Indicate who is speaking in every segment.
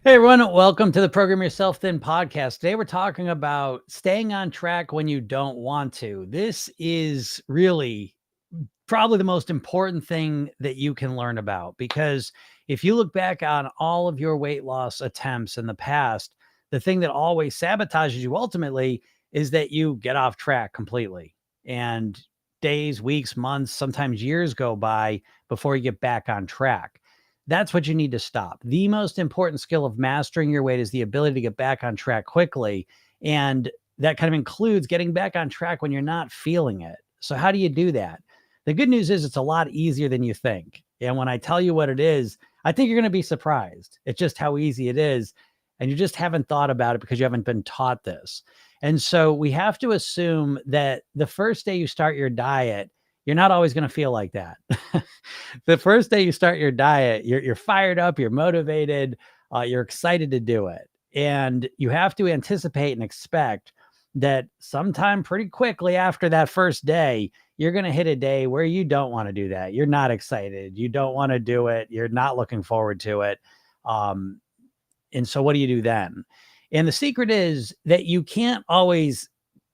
Speaker 1: Hey everyone, welcome to the Program Yourself Thin podcast. Today we're talking about staying on track when you don't want to. This is really probably the most important thing that you can learn about because if you look back on all of your weight loss attempts in the past, the thing that always sabotages you ultimately is that you get off track completely. And days, weeks, months, sometimes years go by before you get back on track. That's what you need to stop. The most important skill of mastering your weight is the ability to get back on track quickly. And that kind of includes getting back on track when you're not feeling it. So, how do you do that? The good news is it's a lot easier than you think. And when I tell you what it is, I think you're going to be surprised. It's just how easy it is. And you just haven't thought about it because you haven't been taught this. And so we have to assume that the first day you start your diet, you're not always going to feel like that. The first day you start your diet, you're fired up, you're motivated, you're excited to do it. And you have to anticipate and expect that sometime pretty quickly after that first day, you're going to hit a day where you don't want to do that. You're not excited. You don't want to do it. You're not looking forward to it. Um, and so what do you do then? And the secret is that you can't always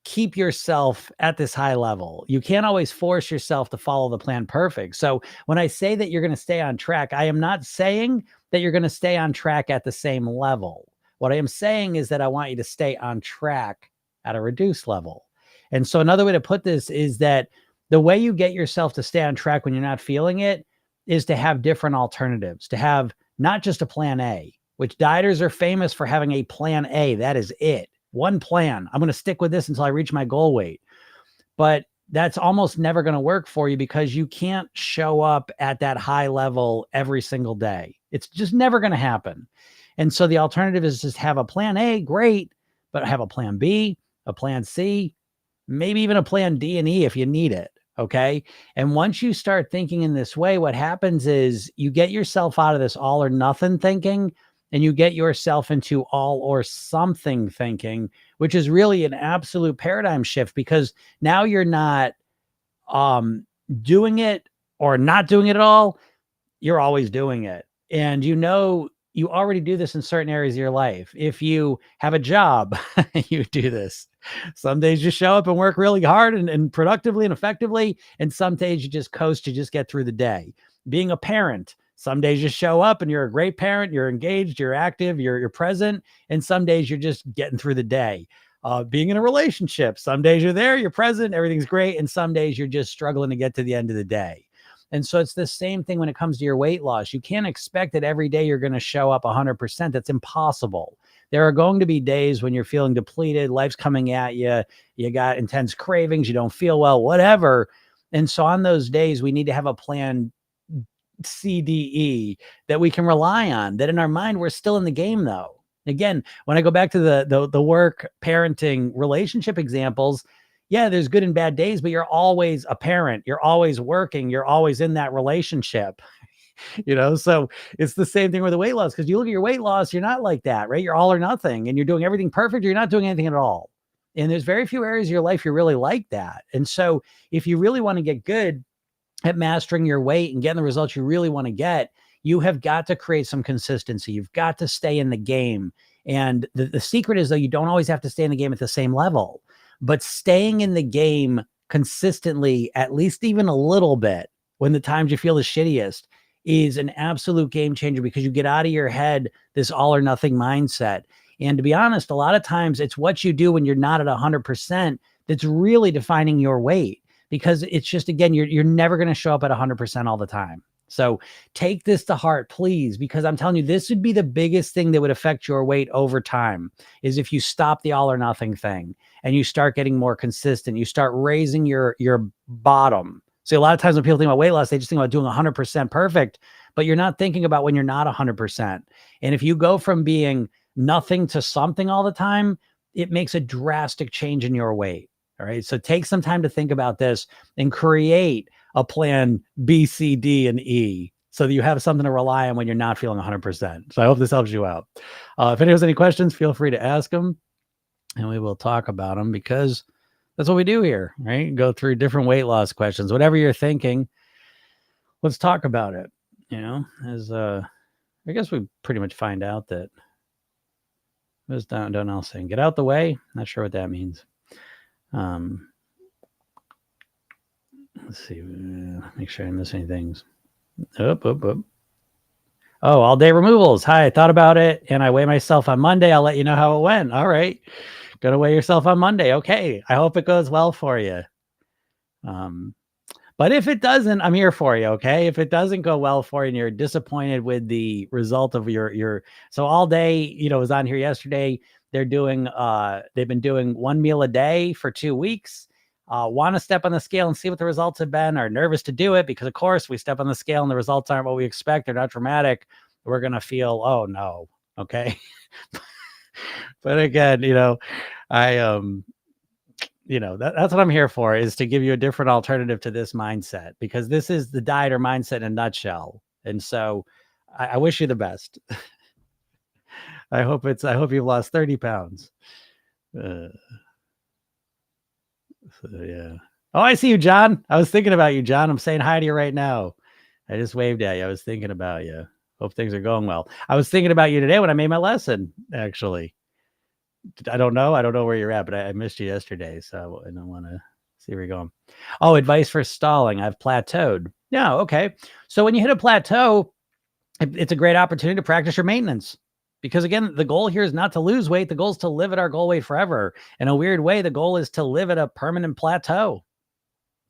Speaker 1: keep yourself at this high level. You can't always force yourself to follow the plan perfect. So when I say that you're going to stay on track, I am not saying that you're going to stay on track at the same level. What I am saying is that I want you to stay on track at a reduced level. And so another way to put this is that the way you get yourself to stay on track when you're not feeling it is to have different alternatives, to have not just a plan A, which dieters are famous for having a plan A. That is it. One plan. I'm going to stick with this until I reach my goal weight. But that's almost never going to work for you because you can't show up at that high level every single day. It's just never going to happen. And so the alternative is just have a plan A, great, but have a plan B, a plan C, maybe even a plan D and E if you need it. Okay. And once you start thinking in this way, what happens is you get yourself out of this all or nothing thinking and you get yourself into all or something thinking, which is really an absolute paradigm shift because now you're not um, doing it or not doing it at all. You're always doing it. And you already do this in certain areas of your life. If you have a job, you do this. Some days you show up and work really hard and productively and effectively. And some days you just coast, you just get through the day. Being a parent, some days you show up and you're a great parent, you're engaged, you're active, you're present. And some days you're just getting through the day. Being in a relationship, some days you're there, you're present, everything's great. And some days you're just struggling to get to the end of the day. And so it's the same thing when it comes to your weight loss. You can't expect that every day you're going to show up 100%. That's impossible. There are going to be days when you're feeling depleted, life's coming at you, you got intense cravings, you don't feel well, whatever. And so on those days, we need to have a plan CDE that we can rely on, that in our mind, we're still in the game though. Again, when I go back to the work, parenting, relationship examples, yeah, there's good and bad days, but you're always a parent. You're always working. You're always in that relationship, So it's the same thing with the weight loss because you look at your weight loss, you're not like that, right? You're all or nothing and you're doing everything perfect or you're not doing anything at all. And there's very few areas of your life you're really like that. And so if you really want to get good at mastering your weight and getting the results you really want to get, you have got to create some consistency. You've got to stay in the game. And the secret is, though, you don't always have to stay in the game at the same level, but staying in the game consistently, at least even a little bit, when the times you feel the shittiest, is an absolute game changer because you get out of your head this all or nothing mindset. And to be honest, a lot of times it's what you do when you're not at 100% that's really defining your weight because it's just, again, you're never going to show up at 100% all the time. So take this to heart, please, because I'm telling you, this would be the biggest thing that would affect your weight over time is if you stop the all or nothing thing and you start getting more consistent, you start raising your bottom. So a lot of times when people think about weight loss, they just think about doing 100% perfect, but you're not thinking about when you're not 100%. And if you go from being nothing to something all the time, it makes a drastic change in your weight. All right. So take some time to think about this and create a plan B, C, D, and E so that you have something to rely on when you're not feeling 100%. So I hope this helps you out. If anyone has any questions, feel free to ask them and we will talk about them because that's what we do here, right? Go through different weight loss questions, whatever you're thinking. Let's talk about it. As I guess we pretty much find out that Just don't else thing. Get out the way. Not sure what that means. Let's see. Make sure I didn't miss any things. Up. Oh, all day removals. Hi, I thought about it and I weigh myself on Monday. I'll let you know how it went. All right. Gonna weigh yourself on Monday. Okay. I hope it goes well for you. But if it doesn't, I'm here for you. Okay. If it doesn't go well for you and you're disappointed with the result of your, so all day, was on here yesterday. They've been doing one meal a day for 2 weeks. Want to step on the scale and see what the results have been, are nervous to do it because, of course, we step on the scale and the results aren't what we expect. They're not dramatic. We're going to feel, oh, no. Okay. But again, I, that's what I'm here for, is to give you a different alternative to this mindset, because this is the dieter mindset in a nutshell. And so I wish you the best. I hope you've lost 30 pounds. So, yeah. Oh, I see you, John. I was thinking about you, John. I'm saying hi to you right now. I just waved at you. I was thinking about you. Hope things are going well. I was thinking about you today when I made my lesson, actually. I don't know where you're at, but I missed you yesterday. So I don't want to see where you're going. Oh, advice for stalling. I've plateaued. Yeah. Okay. So when you hit a plateau, it's a great opportunity to practice your maintenance. Because again, the goal here is not to lose weight. The goal is to live at our goal weight forever. In a weird way, the goal is to live at a permanent plateau.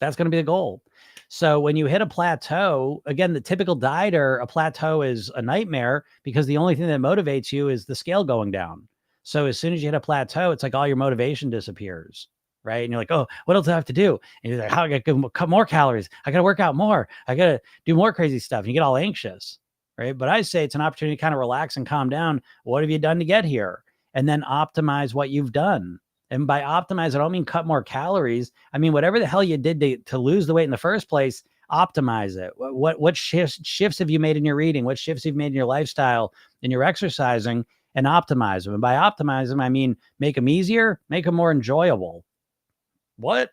Speaker 1: That's going to be the goal. So when you hit a plateau, again, the typical dieter, a plateau is a nightmare because the only thing that motivates you is the scale going down. So as soon as you hit a plateau, it's like all your motivation disappears, right? And you're like, oh, what else do I have to do? And you're like, how I got to cut more calories? I got to work out more. I got to do more crazy stuff. And you get all anxious, right? But I say it's an opportunity to kind of relax and calm down. What have you done to get here? And then optimize what you've done. And by optimize, I don't mean cut more calories. I mean, whatever the hell you did to lose the weight in the first place, optimize it. What shifts have you made in your eating? What shifts have you made in your lifestyle, in your exercising, and optimize them. And by optimize them, I mean, make them easier, make them more enjoyable. What?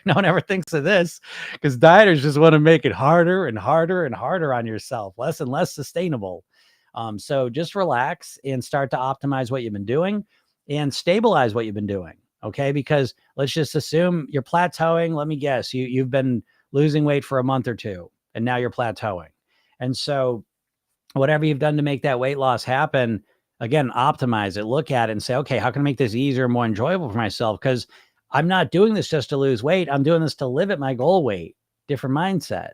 Speaker 1: No one ever thinks of this, because dieters just want to make it harder and harder and harder on yourself, less and less sustainable. So just relax and start to optimize what you've been doing and stabilize what you've been doing. Okay. Because let's just assume you're plateauing. Let me guess, you've been losing weight for a month or two, and now you're plateauing. And so whatever you've done to make that weight loss happen, again, optimize it, look at it and say, okay, how can I make this easier, more enjoyable for myself? Because I'm not doing this just to lose weight. I'm doing this to live at my goal weight, different mindset,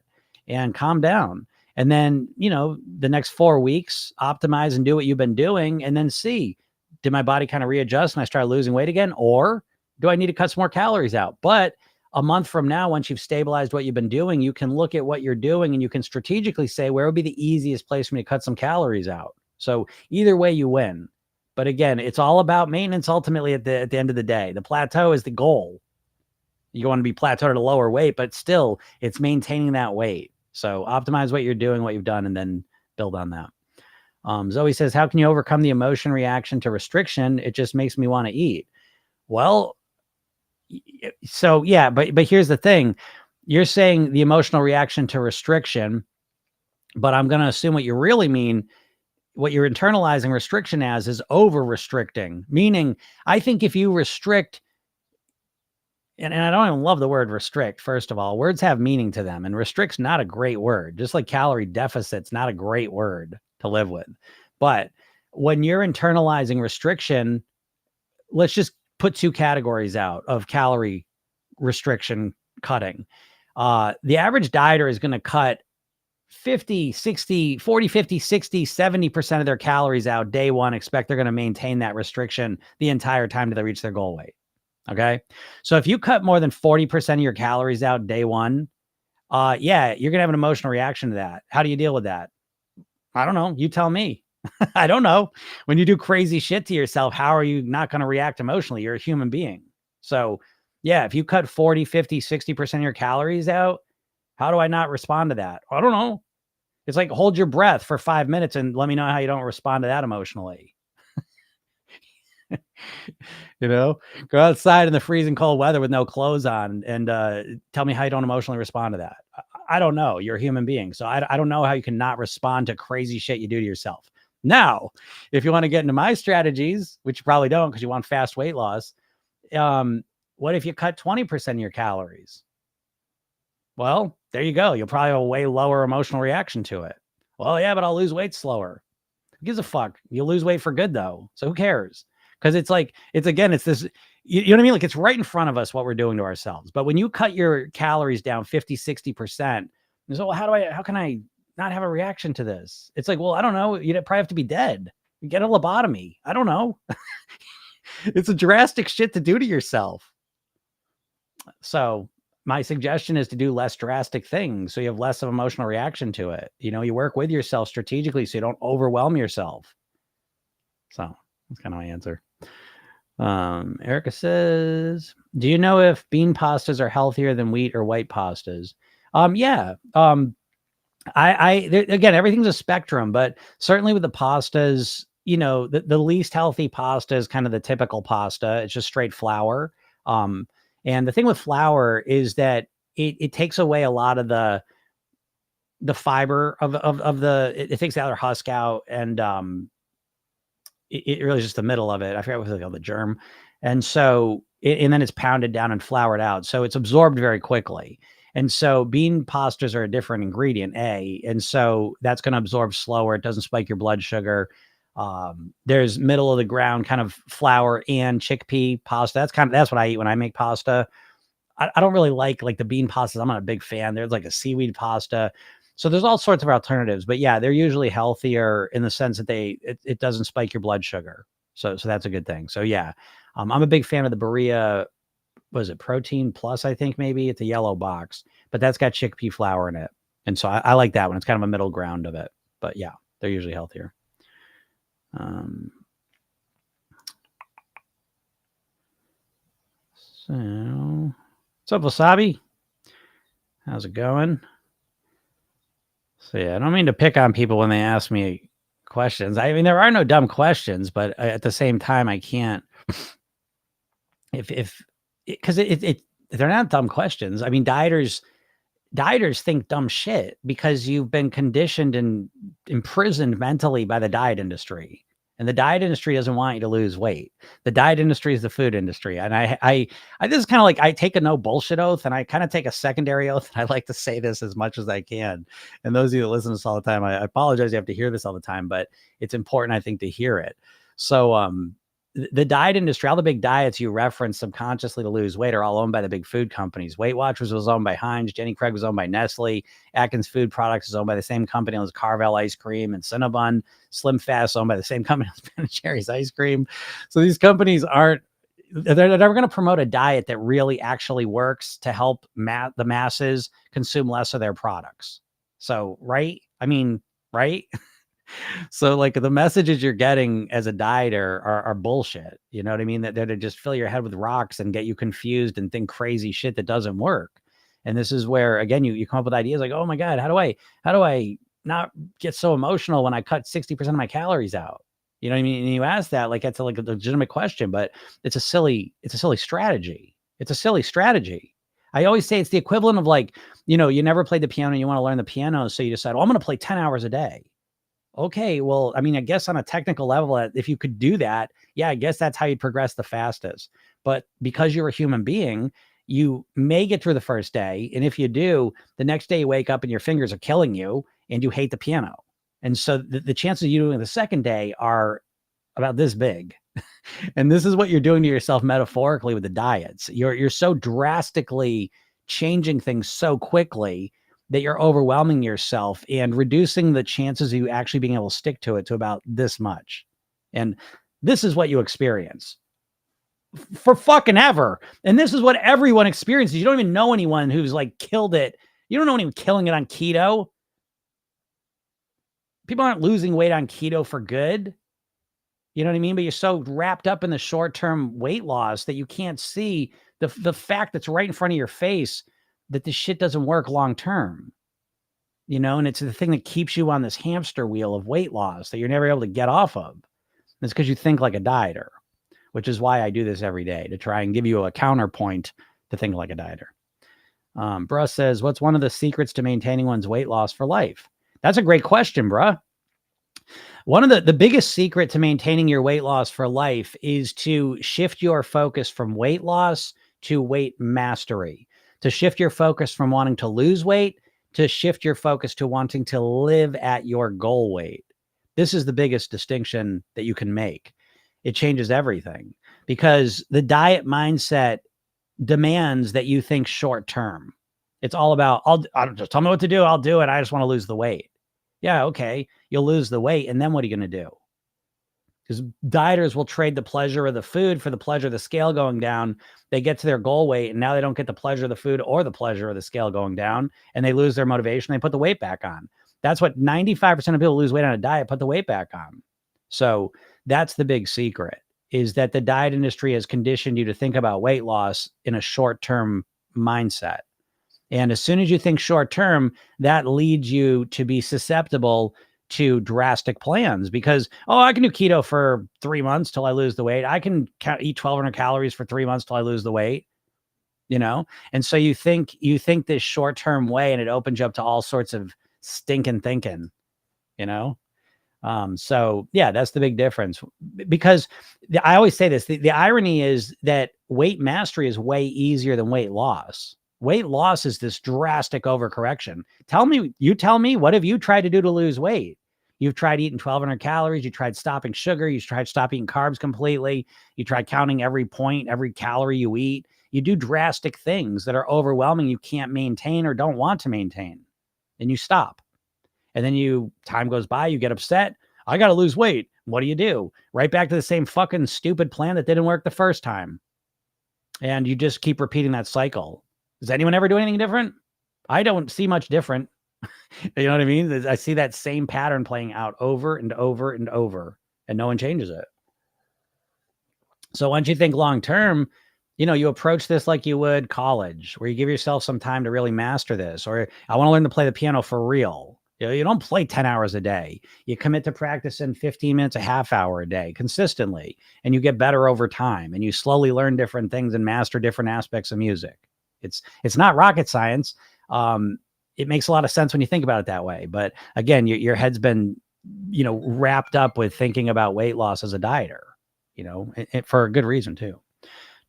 Speaker 1: and calm down. And then, the next 4 weeks, optimize and do what you've been doing, and then see, did my body kind of readjust and I start losing weight again? Or do I need to cut some more calories out? But a month from now, once you've stabilized what you've been doing, you can look at what you're doing and you can strategically say, where would be the easiest place for me to cut some calories out? So either way you win. But again, it's all about maintenance ultimately at the end of the day. The plateau is the goal. You want to be plateaued at a lower weight, but still it's maintaining that weight. So optimize what you're doing, what you've done, and then build on that. Zoe says, how can you overcome the emotion reaction to restriction? It just makes me want to eat. Well, so yeah, but here's the thing. You're saying the emotional reaction to restriction, but I'm going to assume what you really mean, what you're internalizing restriction as, is over restricting. Meaning, I think if you restrict, and I don't even love the word restrict, first of all, words have meaning to them, and restrict's not a great word. Just like calorie deficit's not a great word to live with. But when you're internalizing restriction, let's just put 2 categories out of calorie restriction cutting. The average dieter is going to cut 50, 60, 40, 50, 60, 70% of their calories out day one, expect they're going to maintain that restriction the entire time till they reach their goal weight. Okay. So if you cut more than 40% of your calories out day one, yeah, you're going to have an emotional reaction to that. How do you deal with that? I don't know. You tell me. I don't know. When you do crazy shit to yourself, how are you not going to react emotionally? You're a human being. So yeah, if you cut 40, 50, 60% of your calories out, how do I not respond to that? I don't know. It's like, hold your breath for 5 minutes and let me know how you don't respond to that emotionally. Go outside in the freezing cold weather with no clothes on and tell me how you don't emotionally respond to that. I don't know. You're a human being. So I don't know how you can not respond to crazy shit you do to yourself. Now, if you want to get into my strategies, which you probably don't because you want fast weight loss, what if you cut 20% of your calories? Well, there you go. You'll probably have a way lower emotional reaction to it. Well, yeah, but I'll lose weight slower. Who gives a fuck? You'll lose weight for good though. So who cares? Because it's like, it's this, you know what I mean? Like it's right in front of us what we're doing to ourselves. But when you cut your calories down 50, 60%, you say, well, how can I not have a reaction to this? It's like, well, I don't know. You'd probably have to be dead. You get a lobotomy. I don't know. It's a drastic shit to do to yourself. So my suggestion is to do less drastic things so you have less of emotional reaction to it. You know, you work with yourself strategically so you don't overwhelm yourself. So that's kind of my answer. Erica says, do you know if bean pastas are healthier than wheat or white pastas? Yeah. Again, everything's a spectrum, but certainly with the pastas, you know, the least healthy pasta is kind of the typical pasta. It's just straight flour. And the thing with flour is that it takes away a lot of the fiber of the, it takes the outer husk out, and it really is just the middle of it. I forget what it's called, the germ. And so, and then it's pounded down and floured out. So it's absorbed very quickly. And so bean pastas are a different ingredient, and so that's going to absorb slower. It doesn't spike your blood sugar. There's middle of the ground kind of flour and chickpea pasta. That's what I eat when I make pasta. I don't really like the bean pastas. I'm not a big fan. There's like a seaweed pasta. So there's all sorts of alternatives, but yeah, they're usually healthier in the sense that it doesn't spike your blood sugar. So that's a good thing. So yeah, I'm a big fan of the Berea. Was it Protein Plus? I think maybe it's a yellow box, but that's got chickpea flour in it. And so I like that one. It's kind of a middle ground of it, but yeah, they're usually healthier. So what's up, Wasabi? How's it going? So yeah, I don't mean to pick on people when they ask me questions. I mean, there are no dumb questions, but at the same time, I can't. Because they're not dumb questions. I mean, dieters think dumb shit because you've been conditioned and imprisoned mentally by the diet industry. And the diet industry doesn't want you to lose weight. The diet industry is the food industry. And I this is kind of like, I take a no bullshit oath, and I kind of take a secondary oath. And I like to say this as much as I can. And those of you that listen to this all the time, I apologize you have to hear this all the time, but it's important, I think, to hear it. So the diet industry, all the big diets you reference subconsciously to lose weight, are all owned by the big food companies. Weight Watchers was owned by Heinz. Jenny Craig was owned by Nestle. Atkins Food Products is owned by the same company as Carvel Ice Cream, and Cinnabon. Slim Fast owned by the same company as Ben & Jerry's Ice Cream. So they're never going to promote a diet that really actually works to help the masses consume less of their products. So, right? I mean, right? So like the messages you're getting as a dieter are bullshit. You know what I mean? That they're to just fill your head with rocks and get you confused and think crazy shit that doesn't work. And this is where, again, you come up with ideas like, oh my God, how do I not get so emotional when I cut 60% of my calories out? You know what I mean? And you ask that like it's like a legitimate question, but it's a silly strategy. It's a silly strategy. I always say it's the equivalent of like, you know, you never played the piano, you want to learn the piano, so you decide, oh, I'm going to play 10 hours a day. Okay, well, I mean, I guess on a technical level, if you could do that, yeah, I guess that's how you'd progress the fastest. But because you're a human being, you may get through the first day. And if you do, the next day you wake up and your fingers are killing you and you hate the piano. And so the chances of you doing the second day are about this big. And this is what you're doing to yourself metaphorically with the diets. You're so drastically changing things so quickly that you're overwhelming yourself and reducing the chances of you actually being able to stick to it to about this much. And this is what you experience for fucking ever. And this is what everyone experiences. You don't even know anyone who's like killed it. You don't know anyone killing it on keto. People aren't losing weight on keto for good. You know what I mean? But you're so wrapped up in the short-term weight loss that you can't see the fact that's right in front of your face that this shit doesn't work long-term, you know, and it's the thing that keeps you on this hamster wheel of weight loss that you're never able to get off of. And it's because you think like a dieter, which is why I do this every day, to try and give you a counterpoint to think like a dieter. Bruh says, what's one of the secrets to maintaining one's weight loss for life? That's a great question, bruh. One of the biggest secret to maintaining your weight loss for life is to shift your focus from weight loss to weight mastery, to shift your focus from wanting to lose weight to shift your focus to wanting to live at your goal weight. This is the biggest distinction that you can make. It changes everything because the diet mindset demands that you think short term. It's all about, I'll just tell me what to do. I'll do it. I just want to lose the weight. Yeah, okay. You'll lose the weight. And then what are you going to do? Because dieters will trade the pleasure of the food for the pleasure of the scale going down. They get to their goal weight and now they don't get the pleasure of the food or the pleasure of the scale going down, and they lose their motivation. They put the weight back on. That's what 95% of people lose weight on a diet, put the weight back on. So that's the big secret, is that the diet industry has conditioned you to think about weight loss in a short-term mindset. And as soon as you think short term, that leads you to be susceptible to drastic plans because, oh, I can do keto for 3 months till I lose the weight. I can eat 1,200 calories for 3 months till I lose the weight, you know? And so you think this short term way, and it opens you up to all sorts of stinking thinking, you know? So yeah, that's the big difference, because I always say this, the irony is that weight mastery is way easier than weight loss. Weight loss is this drastic overcorrection. You tell me, what have you tried to do to lose weight? You've tried eating 1,200 calories. You tried stopping sugar. You tried stopping eating carbs completely. You tried counting every point, every calorie you eat. You do drastic things that are overwhelming. You can't maintain or don't want to maintain, and you stop. And then time goes by, you get upset. I got to lose weight. What do? Right back to the same fucking stupid plan that didn't work the first time. And you just keep repeating that cycle. Does anyone ever do anything different? I don't see much different. You know what I mean? I see that same pattern playing out over and over and over, and no one changes it. So once you think long term, you approach this like you would college, where you give yourself some time to really master this. Or I want to learn to play the piano for real. You don't play 10 hours a day. You commit to practicing 15 minutes, a half hour a day consistently, and you get better over time, and you slowly learn different things and master different aspects of music. It's not rocket science. It makes a lot of sense when you think about it that way. But again, your head's been, wrapped up with thinking about weight loss as a dieter, for a good reason too.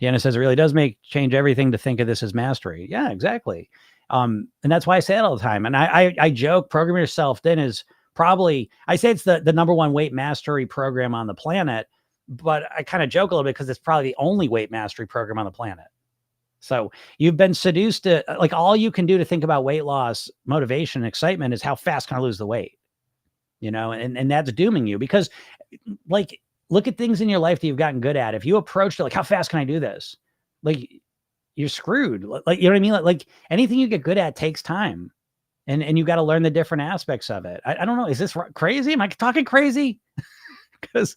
Speaker 1: Deanna says it really does change everything to think of this as mastery. Yeah, exactly. And that's why I say it all the time. And I joke, Program Yourself Thin is probably, I say it's the number one weight mastery program on the planet, but I kind of joke a little bit because it's probably the only weight mastery program on the planet. So you've been seduced to, like, all you can do to think about weight loss, motivation, and excitement is how fast can I lose the weight, and that's dooming you, because like, look at things in your life that you've gotten good at. If you approach it like, how fast can I do this? Like, you're screwed. Like, you know what I mean? Like anything you get good at takes time, and you got to learn the different aspects of it. I don't know. Is this crazy? Am I talking crazy? Because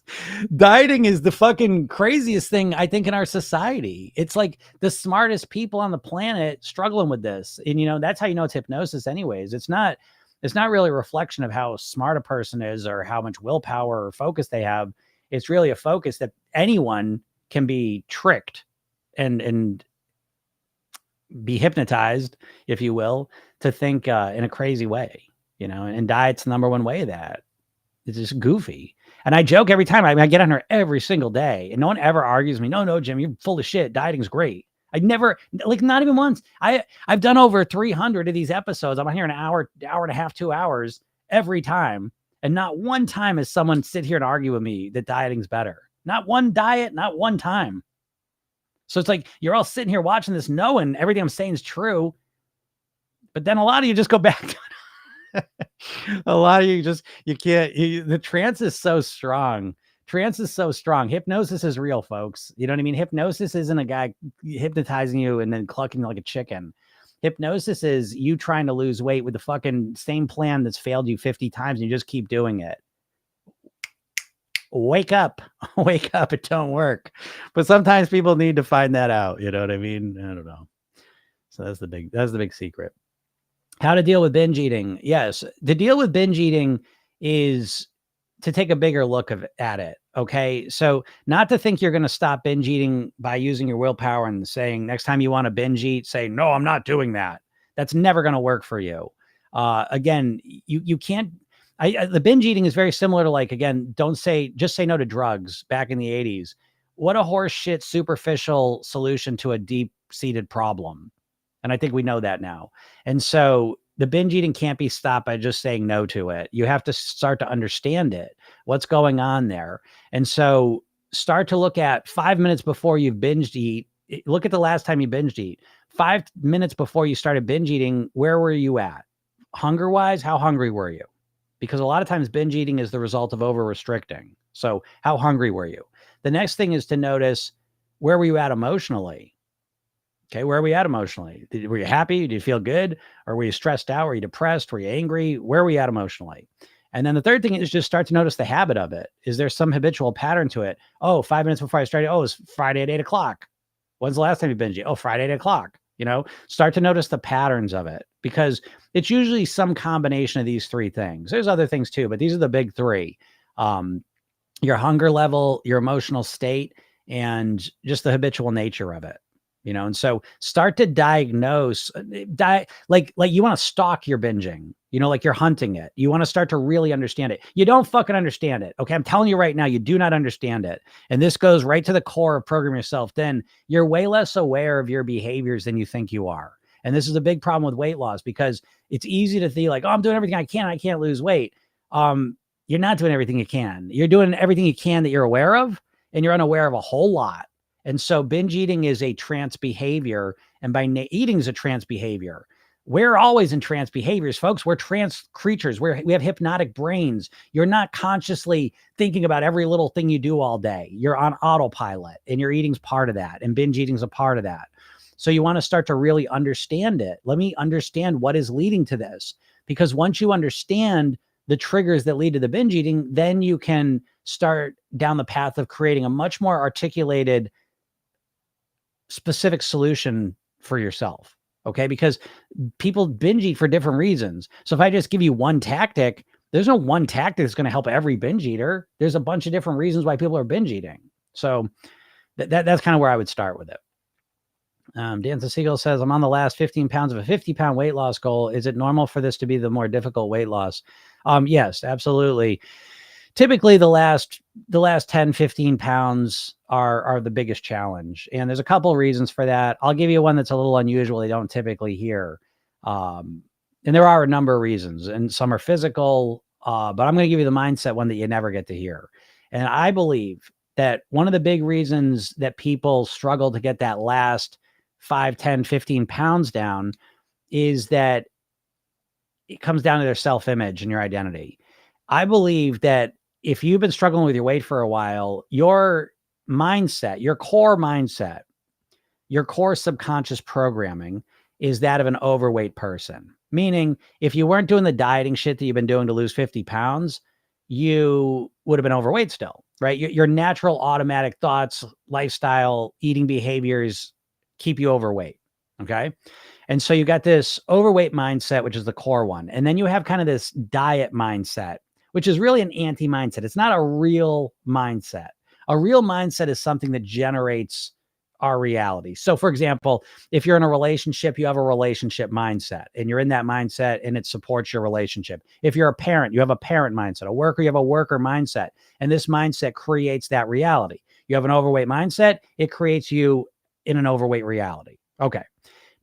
Speaker 1: dieting is the fucking craziest thing, I think, in our society. It's like the smartest people on the planet struggling with this. And, that's how you know it's hypnosis anyways. It's not really a reflection of how smart a person is or how much willpower or focus they have. It's really a focus that anyone can be tricked and be hypnotized, if you will, to think in a crazy way, and diet's the number one way of that. It's just goofy. And I joke every time. I get on her every single day, and no one ever argues with me. No, Jim, you're full of shit. Dieting's great. I never, like, not even once. I've done over 300 of these episodes. I'm on here an hour and a half, 2 hours every time. And not one time has someone sit here and argue with me that dieting's better. Not one diet, not one time. So it's like, you're all sitting here watching this knowing everything I'm saying is true. But then a lot of you just go back to it. A lot of you can't. The trance is so strong. Hypnosis is real, folks. You know what I mean? Hypnosis isn't a guy hypnotizing you and then clucking like a chicken. Hypnosis is you trying to lose weight with the fucking same plan that's failed you 50 times, and you just keep doing it. Wake up. It don't work. But sometimes people need to find that out. You know what I mean? I don't know. So that's the big secret. How to deal with binge eating. Yes. To deal with binge eating is to take a bigger look at it. Okay. So not to think you're going to stop binge eating by using your willpower and saying, next time you want to binge eat, say, no, I'm not doing that. That's never going to work for you. Again, you can't, The binge eating is very similar to, like, again, just say no to drugs back in the 80s. What a horseshit superficial solution to a deep seated problem. And I think we know that now. And so the binge eating can't be stopped by just saying no to it. You have to start to understand it, what's going on there. And so start to look at 5 minutes before you've binged eat. Look at the last time you binged eat. 5 minutes before you started binge eating, where were you at? Hunger wise, how hungry were you? Because a lot of times binge eating is the result of over restricting. So how hungry were you? The next thing is to notice, where were you at emotionally? Okay, where are we at emotionally? Were you happy? Did you feel good? Or were you stressed out? Were you depressed? Were you angry? Where were you at emotionally? And then the third thing is just start to notice the habit of it. Is there some habitual pattern to it? Oh, 5 minutes before I started, oh, it's Friday at 8 o'clock. When's the last time you binged? Oh, Friday at 8 o'clock. Start to notice the patterns of it, because it's usually some combination of these three things. There's other things too, but these are the big three. Your hunger level, your emotional state, and just the habitual nature of it. And so start to diagnose, like you want to stalk your binging, like you're hunting it. You want to start to really understand it. You don't fucking understand it. Okay. I'm telling you right now, you do not understand it. And this goes right to the core of Program Yourself. Then you're way less aware of your behaviors than you think you are. And this is a big problem with weight loss, because it's easy to think like, oh, I'm doing everything I can. I can't lose weight. You're not doing everything you can. You're doing everything you can that you're aware of, and you're unaware of a whole lot. And so binge eating is a trance behavior, and eating is a trance behavior. We're always in trance behaviors, folks. We're trance creatures. We have hypnotic brains. You're not consciously thinking about every little thing you do all day. You're on autopilot, and your eating's part of that, and binge eating's a part of that. So you want to start to really understand it. Let me understand what is leading to this, because once you understand the triggers that lead to the binge eating, then you can start down the path of creating a much more articulated, specific solution for yourself. Okay. Because people binge eat for different reasons. So if I just give you one tactic, there's no one tactic that's going to help every binge eater. There's a bunch of different reasons why people are binge eating. So that's kind of where I would start with it. Danza Siegel says, I'm on the last 15 pounds of a 50-pound weight loss goal. Is it normal for this to be the more difficult weight loss? Yes, absolutely. Typically the last 10, 15 pounds are the biggest challenge. And there's a couple of reasons for that. I'll give you one that's a little unusual. They don't typically hear. And there are a number of reasons, and some are physical, but I'm going to give you the mindset one that you never get to hear. And I believe that one of the big reasons that people struggle to get that last 5, 10, 15 pounds down is that it comes down to their self-image and your identity. I believe that if you've been struggling with your weight for a while, your mindset, your core mindset, your core subconscious programming is that of an overweight person. Meaning, if you weren't doing the dieting shit that you've been doing to lose 50 pounds, you would have been overweight still, right? Your natural automatic thoughts, lifestyle, eating behaviors keep you overweight. Okay. And so you got this overweight mindset, which is the core one. And then you have kind of this diet mindset, which is really an anti-mindset. It's not a real mindset. A real mindset is something that generates our reality. So for example, if you're in a relationship, you have a relationship mindset, and you're in that mindset and it supports your relationship. If you're a parent, you have a parent mindset. A worker, you have a worker mindset. And this mindset creates that reality. You have an overweight mindset, it creates you in an overweight reality. Okay.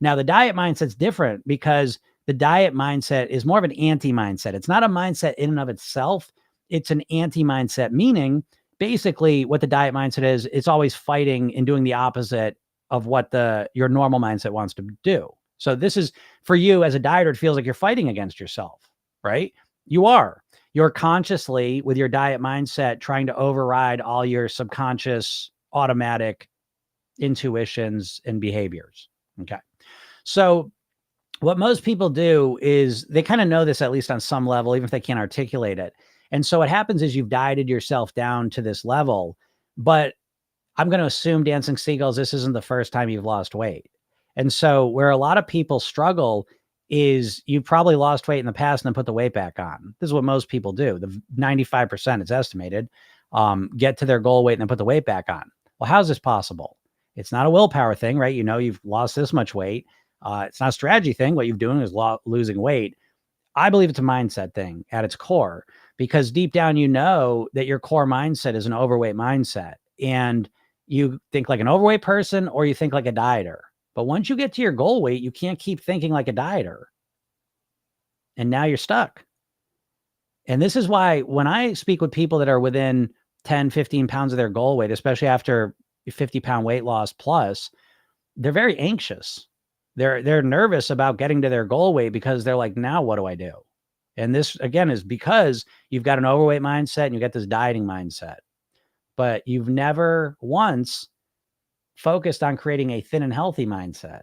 Speaker 1: Now the diet mindset's different, because the diet mindset is more of an anti-mindset. It's not a mindset in and of itself. It's an anti-mindset, meaning basically what the diet mindset is, it's always fighting and doing the opposite of what your normal mindset wants to do. So this is, for you as a dieter, it feels like you're fighting against yourself, right? You are. You're consciously, with your diet mindset, trying to override all your subconscious automatic intuitions and behaviors. Okay. So what most people do is they kind of know this, at least on some level, even if they can't articulate it. And so what happens is you've dieted yourself down to this level, but I'm going to assume, Dancing Seagulls, this isn't the first time you've lost weight. And so where a lot of people struggle is you probably lost weight in the past and then put the weight back on. This is what most people do. The 95%, it's estimated, get to their goal weight and then put the weight back on. Well, how's this possible? It's not a willpower thing, right? You've lost this much weight. It's not a strategy thing. What you're doing is losing weight. I believe it's a mindset thing at its core, because deep down, you know that your core mindset is an overweight mindset, and you think like an overweight person or you think like a dieter. But once you get to your goal weight, you can't keep thinking like a dieter. And now you're stuck. And this is why when I speak with people that are within 10, 15 pounds of their goal weight, especially after 50-pound weight loss plus, they're very anxious. They're nervous about getting to their goal weight because they're like, now what do I do? And this again is because you've got an overweight mindset and you got this dieting mindset, but you've never once focused on creating a thin and healthy mindset.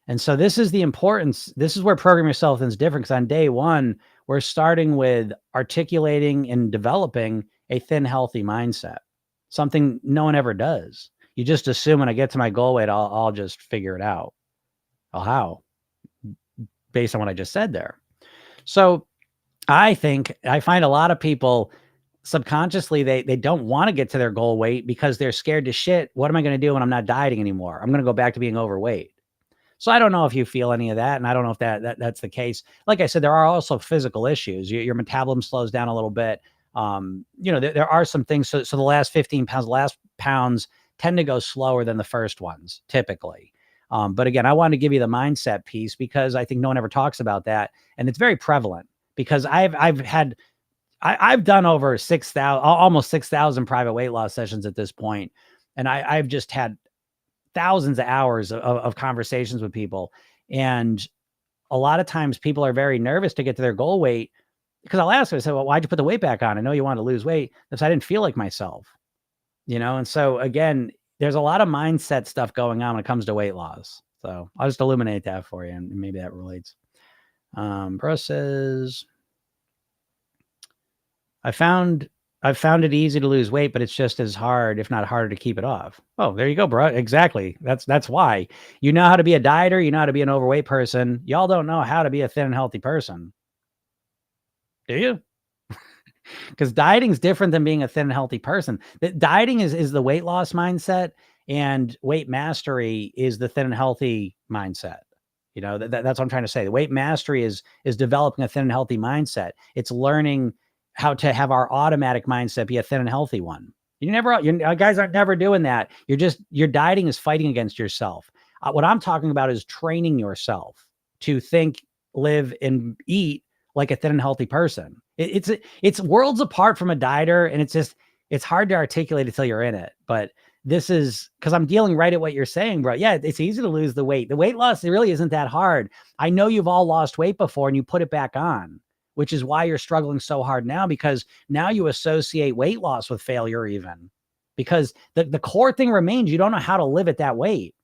Speaker 1: And so this is the importance. This is where Program Yourself is different, because on day one, we're starting with articulating and developing a thin, healthy mindset, something no one ever does. You just assume when I get to my goal weight, I'll just figure it out. Oh, how? Based on what I just said there. So I find a lot of people subconsciously, they don't want to get to their goal weight because they're scared to shit. What am I going to do when I'm not dieting anymore? I'm going to go back to being overweight. So I don't know if you feel any of that, and I don't know if that's the case. Like I said, there are also physical issues. Your metabolism slows down a little bit. There are some things. So the last 15 pounds, last pounds tend to go slower than the first ones typically. But again, I wanted to give you the mindset piece because I think no one ever talks about that, and it's very prevalent because I've done over 6,000, almost 6,000 private weight loss sessions at this point, and I've just had thousands of hours of conversations with people. And a lot of times people are very nervous to get to their goal weight because I'll ask them, I say, well, why'd you put the weight back on? I know you want to lose weight. Because I didn't feel like myself, And so again, there's a lot of mindset stuff going on when it comes to weight loss. So I'll just illuminate that for you, and maybe that relates. Bro says, I've found it easy to lose weight, but it's just as hard, if not harder, to keep it off. Oh, there you go, bro. Exactly. That's why. You know how to be a dieter. You know how to be an overweight person. Y'all don't know how to be a thin and healthy person. Do you? Because dieting is different than being a thin and healthy person. Dieting is the weight loss mindset, and weight mastery is the thin and healthy mindset. That's what I'm trying to say. The weight mastery is developing a thin and healthy mindset. It's learning how to have our automatic mindset be a thin and healthy one. You guys aren't never doing that. Your dieting is fighting against yourself. What I'm talking about is training yourself to think, live, and eat like a thin and healthy person. It's worlds apart from a dieter, and it's hard to articulate until you're in it. But this is because I'm dealing right at what you're saying, bro. Yeah, it's easy to lose the weight. The weight loss, it really isn't that hard. I know you've all lost weight before and you put it back on, which is why you're struggling so hard now, because now you associate weight loss with failure even, because the core thing remains. You don't know how to live at that weight.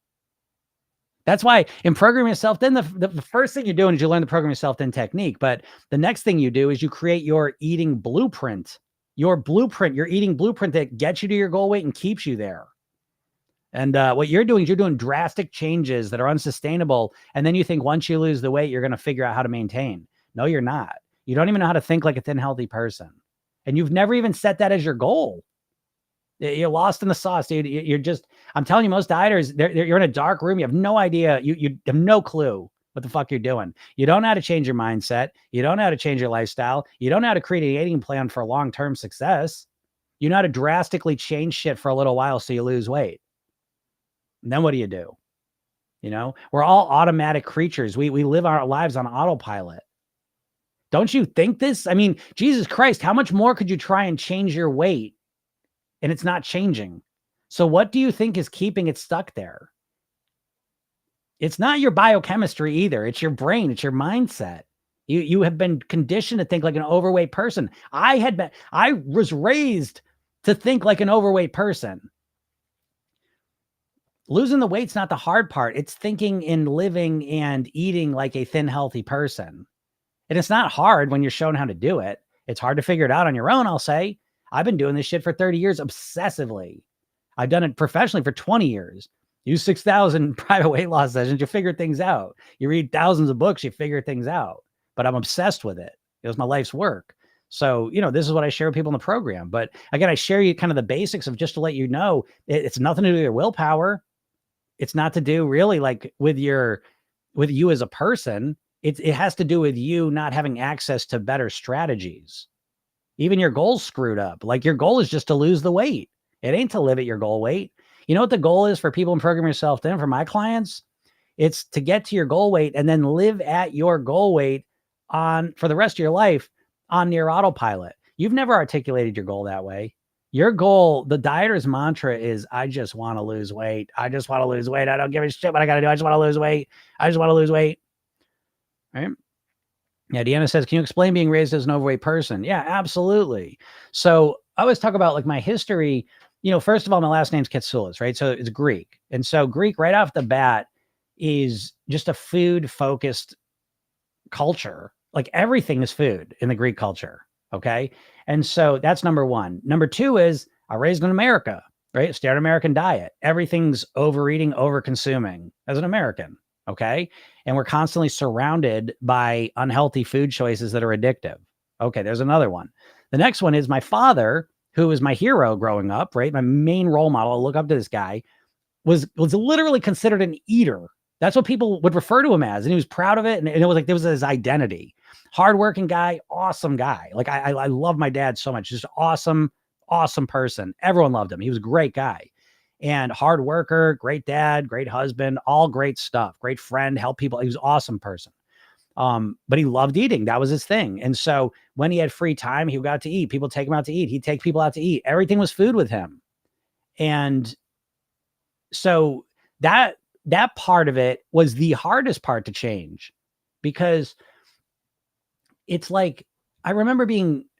Speaker 1: That's why in Program Yourself, then the first thing you're doing is you learn the Program Yourself then technique. But the next thing you do is you create your eating blueprint, your eating blueprint that gets you to your goal weight and keeps you there. And what you're doing is you're doing drastic changes that are unsustainable. And then you think once you lose the weight, you're going to figure out how to maintain. No, you're not. You don't even know how to think like a thin, healthy person. And you've never even set that as your goal. You're lost in the sauce, dude. You're just, I'm telling you, most dieters, you're in a dark room. You have no idea. You have no clue what the fuck you're doing. You don't know how to change your mindset. You don't know how to change your lifestyle. You don't know how to create an eating plan for long-term success. You know how to drastically change shit for a little while so you lose weight. And then what do? We're all automatic creatures. We live our lives on autopilot. Don't you think this? I mean, Jesus Christ, how much more could you try and change your weight? And it's not changing. So what do you think is keeping it stuck there? It's not your biochemistry either. It's your brain. It's your mindset. You have been conditioned to think like an overweight person. I was raised to think like an overweight person. Losing the weight's not the hard part. It's thinking and living and eating like a thin, healthy person. And it's not hard when you're shown how to do it. It's hard to figure it out on your own, I'll say. I've been doing this shit for 30 years obsessively. I've done it professionally for 20 years. Use 6,000 private weight loss sessions. You figure things out. You read thousands of books. You figure things out. But I'm obsessed with it. It was my life's work. So, this is what I share with people in the program. But again, I share you kind of the basics of just to let you know, it's nothing to do with your willpower. It's not to do really like with you as a person. it has to do with you not having access to better strategies. Even your goal's screwed up. Like your goal is just to lose the weight. It ain't to live at your goal weight. You know what the goal is for people in Program Yourself Thin, for my clients? It's to get to your goal weight and then live at your goal weight for the rest of your life on near autopilot. You've never articulated your goal that way. Your goal, the dieter's mantra is, I just want to lose weight. I just want to lose weight. I don't give a shit what I got to do. I just want to lose weight. I just want to lose weight. Right? Yeah, Deanna says, can you explain being raised as an overweight person? Yeah, absolutely. So I always talk about like my history. First of all, my last name's Katsoulis, right? So it's Greek. And so Greek right off the bat is just a food-focused culture. Like everything is food in the Greek culture, okay? And so that's number one. Number two is I raised in America, right? Standard American diet. Everything's overeating, over-consuming as an American, okay? And we're constantly surrounded by unhealthy food choices that are addictive. Okay, there's another one. The next one is my father, who was my hero growing up, right? My main role model. I look up to this guy, was literally considered an eater. That's what people would refer to him as. And he was proud of it. And it was like, there was his identity. Hardworking guy, awesome guy. Like I love my dad so much. Just awesome person. Everyone loved him. He was a great guy and hard worker, great dad, great husband, all great stuff, great friend, help people. He was an awesome person. But he loved eating. That was his thing. And so when he had free time, he got to eat. People take him out to eat. He'd take people out to eat. Everything was food with him. And so that part of it was the hardest part to change, because it's like, I remember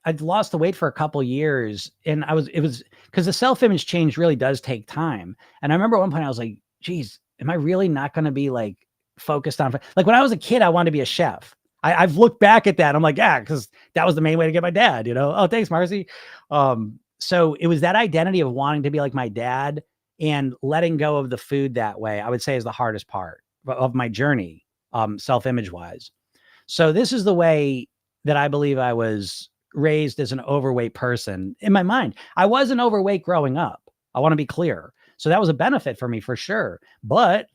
Speaker 1: I'd lost the weight for a couple years, and it was because the self-image change really does take time. And I remember at one point I was like, geez, am I really not going to be like focused on, like when I was a kid, I wanted to be a chef. I've looked back at that. I'm like, yeah, because that was the main way to get my dad, Oh, thanks, Marcy. So it was that identity of wanting to be like my dad, and letting go of the food that way, I would say, is the hardest part of my journey, self-image wise. So this is the way that I believe I was raised as an overweight person in my mind. I wasn't overweight growing up. I want to be clear. So that was a benefit for me for sure. But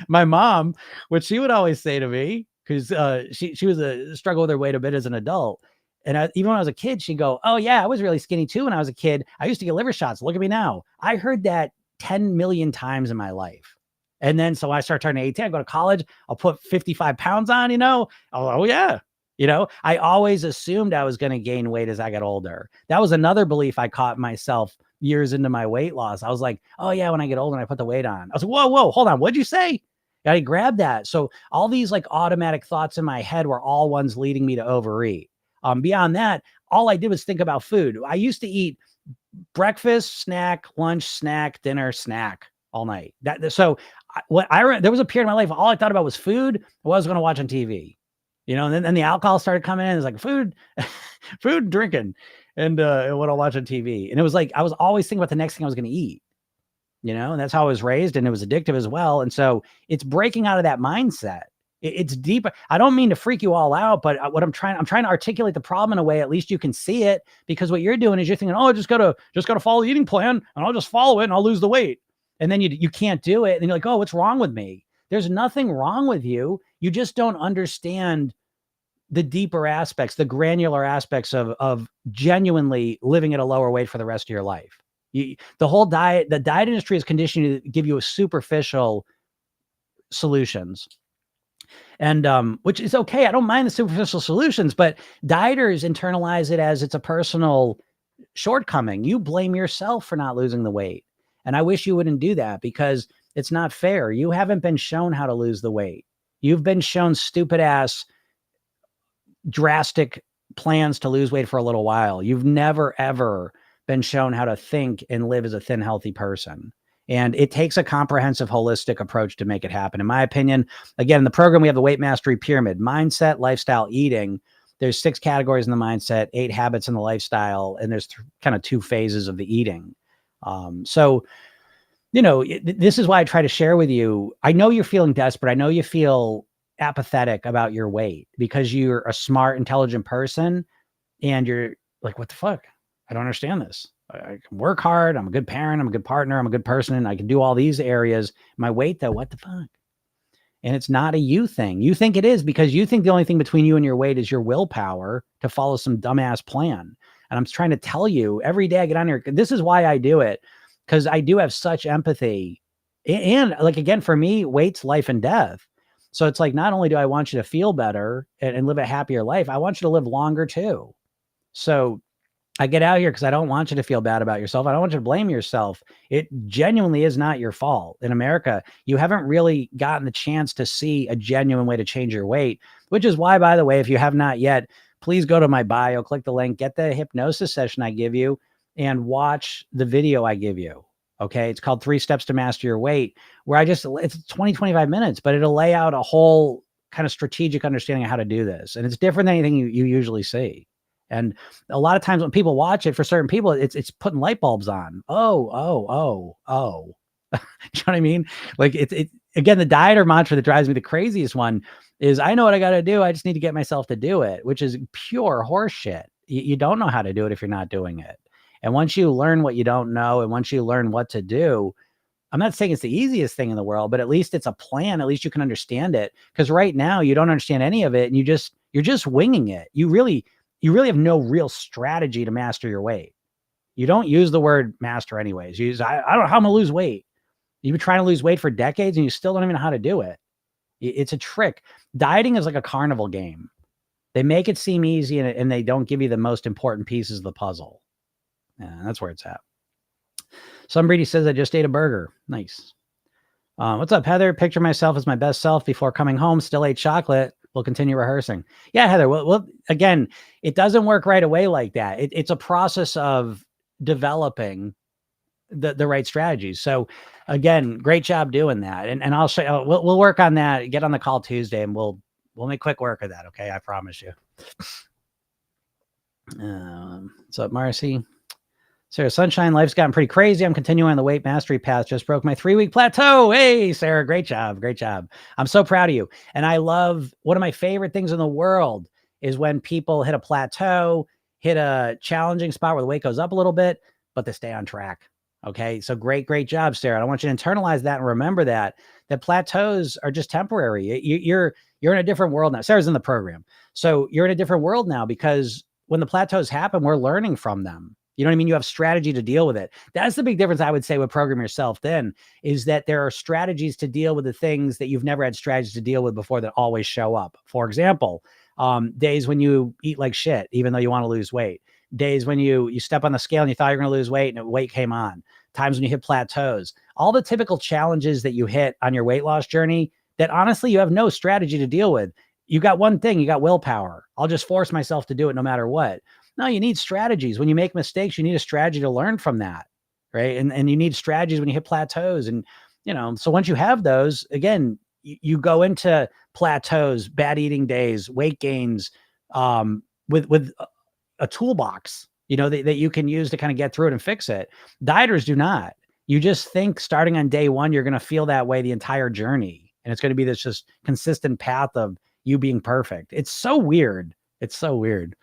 Speaker 1: my mom, what she would always say to me, because she was a struggle with her weight a bit as an adult. And even when I was a kid, she'd go, oh yeah, I was really skinny too when I was a kid. I used to get liver shots. Look at me now. I heard that 10 million times in my life. And then, so I start turning 18, I go to college, I'll put 55 pounds on, oh yeah. I always assumed I was going to gain weight as I got older. That was another belief I caught myself years into my weight loss. I was like, oh yeah, when I get older and I put the weight on. I was like, whoa, hold on. What'd you say? I grabbed that. So all these like automatic thoughts in my head were all ones leading me to overeat. Beyond that, all I did was think about food. I used to eat breakfast, snack, lunch, snack, dinner, snack all night. So there was a period in my life, all I thought about was food, what I was going to watch on TV, and then the alcohol started coming in. It's like food, drinking, and what I'll watch on TV. And it was like, I was always thinking about the next thing I was going to eat, and that's how I was raised, and it was addictive as well. And so it's breaking out of that mindset. It's deep. I don't mean to freak you all out, but what I'm trying to articulate the problem in a way, at least you can see it, because what you're doing is you're thinking, oh, I just gotta follow the eating plan and I'll just follow it and I'll lose the weight. And then you can't do it. And you're like, oh, what's wrong with me? There's nothing wrong with you. You just don't understand the deeper aspects, the granular aspects of genuinely living at a lower weight for the rest of your life. The diet industry is conditioned to give you a superficial solutions. And which is okay. I don't mind the superficial solutions, but dieters internalize it as it's a personal shortcoming. You blame yourself for not losing the weight. And I wish you wouldn't do that, because it's not fair. You haven't been shown how to lose the weight. You've been shown stupid ass, drastic plans to lose weight for a little while. You've never, ever been shown how to think and live as a thin, healthy person. And it takes a comprehensive, holistic approach to make it happen. In my opinion, again, in the program, we have the weight mastery pyramid: mindset, lifestyle, eating. There's 6 categories in the mindset, 8 habits in the lifestyle, and there's kind of 2 phases of the eating. So, this is why I try to share with you. I know you're feeling desperate. I know you feel apathetic about your weight because you're a smart, intelligent person, and you're like, what the fuck? I don't understand this. I can work hard. I'm a good parent. I'm a good partner. I'm a good person. And I can do all these areas. My weight though, what the fuck? And it's not a you thing. You think it is because you think the only thing between you and your weight is your willpower to follow some dumbass plan. And I'm trying to tell you every day I get on here. This is why I do it, because I do have such empathy. And like, again, for me, weight's life and death. So it's like, not only do I want you to feel better and live a happier life, I want you to live longer too. So I get out here because I don't want you to feel bad about yourself. I don't want you to blame yourself. It genuinely is not your fault. In America, you haven't really gotten the chance to see a genuine way to change your weight, which is why, by the way, if you have not yet, please go to my bio, click the link, get the hypnosis session I give you, and watch the video I give you. Okay. It's called 3 Steps to Master Your Weight, where it's 20, 25 minutes, but it'll lay out a whole kind of strategic understanding of how to do this. And it's different than anything you usually see. And a lot of times when people watch it, for certain people, it's putting light bulbs on. Oh. Do you know what I mean? Like it again, the dieter mantra that drives me the craziest one is, I know what I got to do. I just need to get myself to do it, which is pure horseshit. You don't know how to do it if you're not doing it. And once you learn what you don't know, and once you learn what to do, I'm not saying it's the easiest thing in the world, but at least it's a plan. At least you can understand it. Because right now you don't understand any of it, and you're just winging it. You really have no real strategy to master your weight. You don't use the word master anyways. You use, I don't know how I'm gonna lose weight. You've been trying to lose weight for decades and you still don't even know how to do it. It's a trick. Dieting is like a carnival game. They make it seem easy, and they don't give you the most important pieces of the puzzle. And that's where it's at. Somebody says, I just ate a burger. Nice. What's up, Heather? Picture myself as my best self before coming home. Still ate chocolate. We'll continue rehearsing. Yeah, Heather. Well, again, it doesn't work right away like that. It's a process of developing the right strategies. So again, great job doing that. And I'll show, we'll work on that. Get on the call Tuesday and we'll make quick work of that. Okay. I promise you. What's up, Marcy? Sarah Sunshine, life's gotten pretty crazy. I'm continuing on the weight mastery path. Just broke my 3-week plateau. Hey, Sarah, great job. Great job. I'm so proud of you. And I love, one of my favorite things in the world is when people hit a plateau, hit a challenging spot where the weight goes up a little bit, but they stay on track. Okay. So great job, Sarah. I want you to internalize that and remember that plateaus are just temporary. You're in a different world now. Sarah's in the program. So you're in a different world now, because when the plateaus happen, we're learning from them. You know what I mean? You have strategy to deal with it. That's the big difference, I would say, with Program Yourself then, is that there are strategies to deal with the things that you've never had strategies to deal with before that always show up. For example, days when you eat like shit, even though you want to lose weight. Days when you step on the scale and you thought you were going to lose weight and weight came on. Times when you hit plateaus. All the typical challenges that you hit on your weight loss journey that honestly you have no strategy to deal with. You got one thing, you got willpower. I'll just force myself to do it no matter what. No, you need strategies. When you make mistakes, you need a strategy to learn from that, right? And you need strategies when you hit plateaus. And, so once you have those, again, you go into plateaus, bad eating days, weight gains, with a toolbox, that you can use to kind of get through it and fix it. Dieters do not. You just think starting on day one, you're going to feel that way the entire journey. And it's going to be this just consistent path of you being perfect. It's so weird. It's so weird.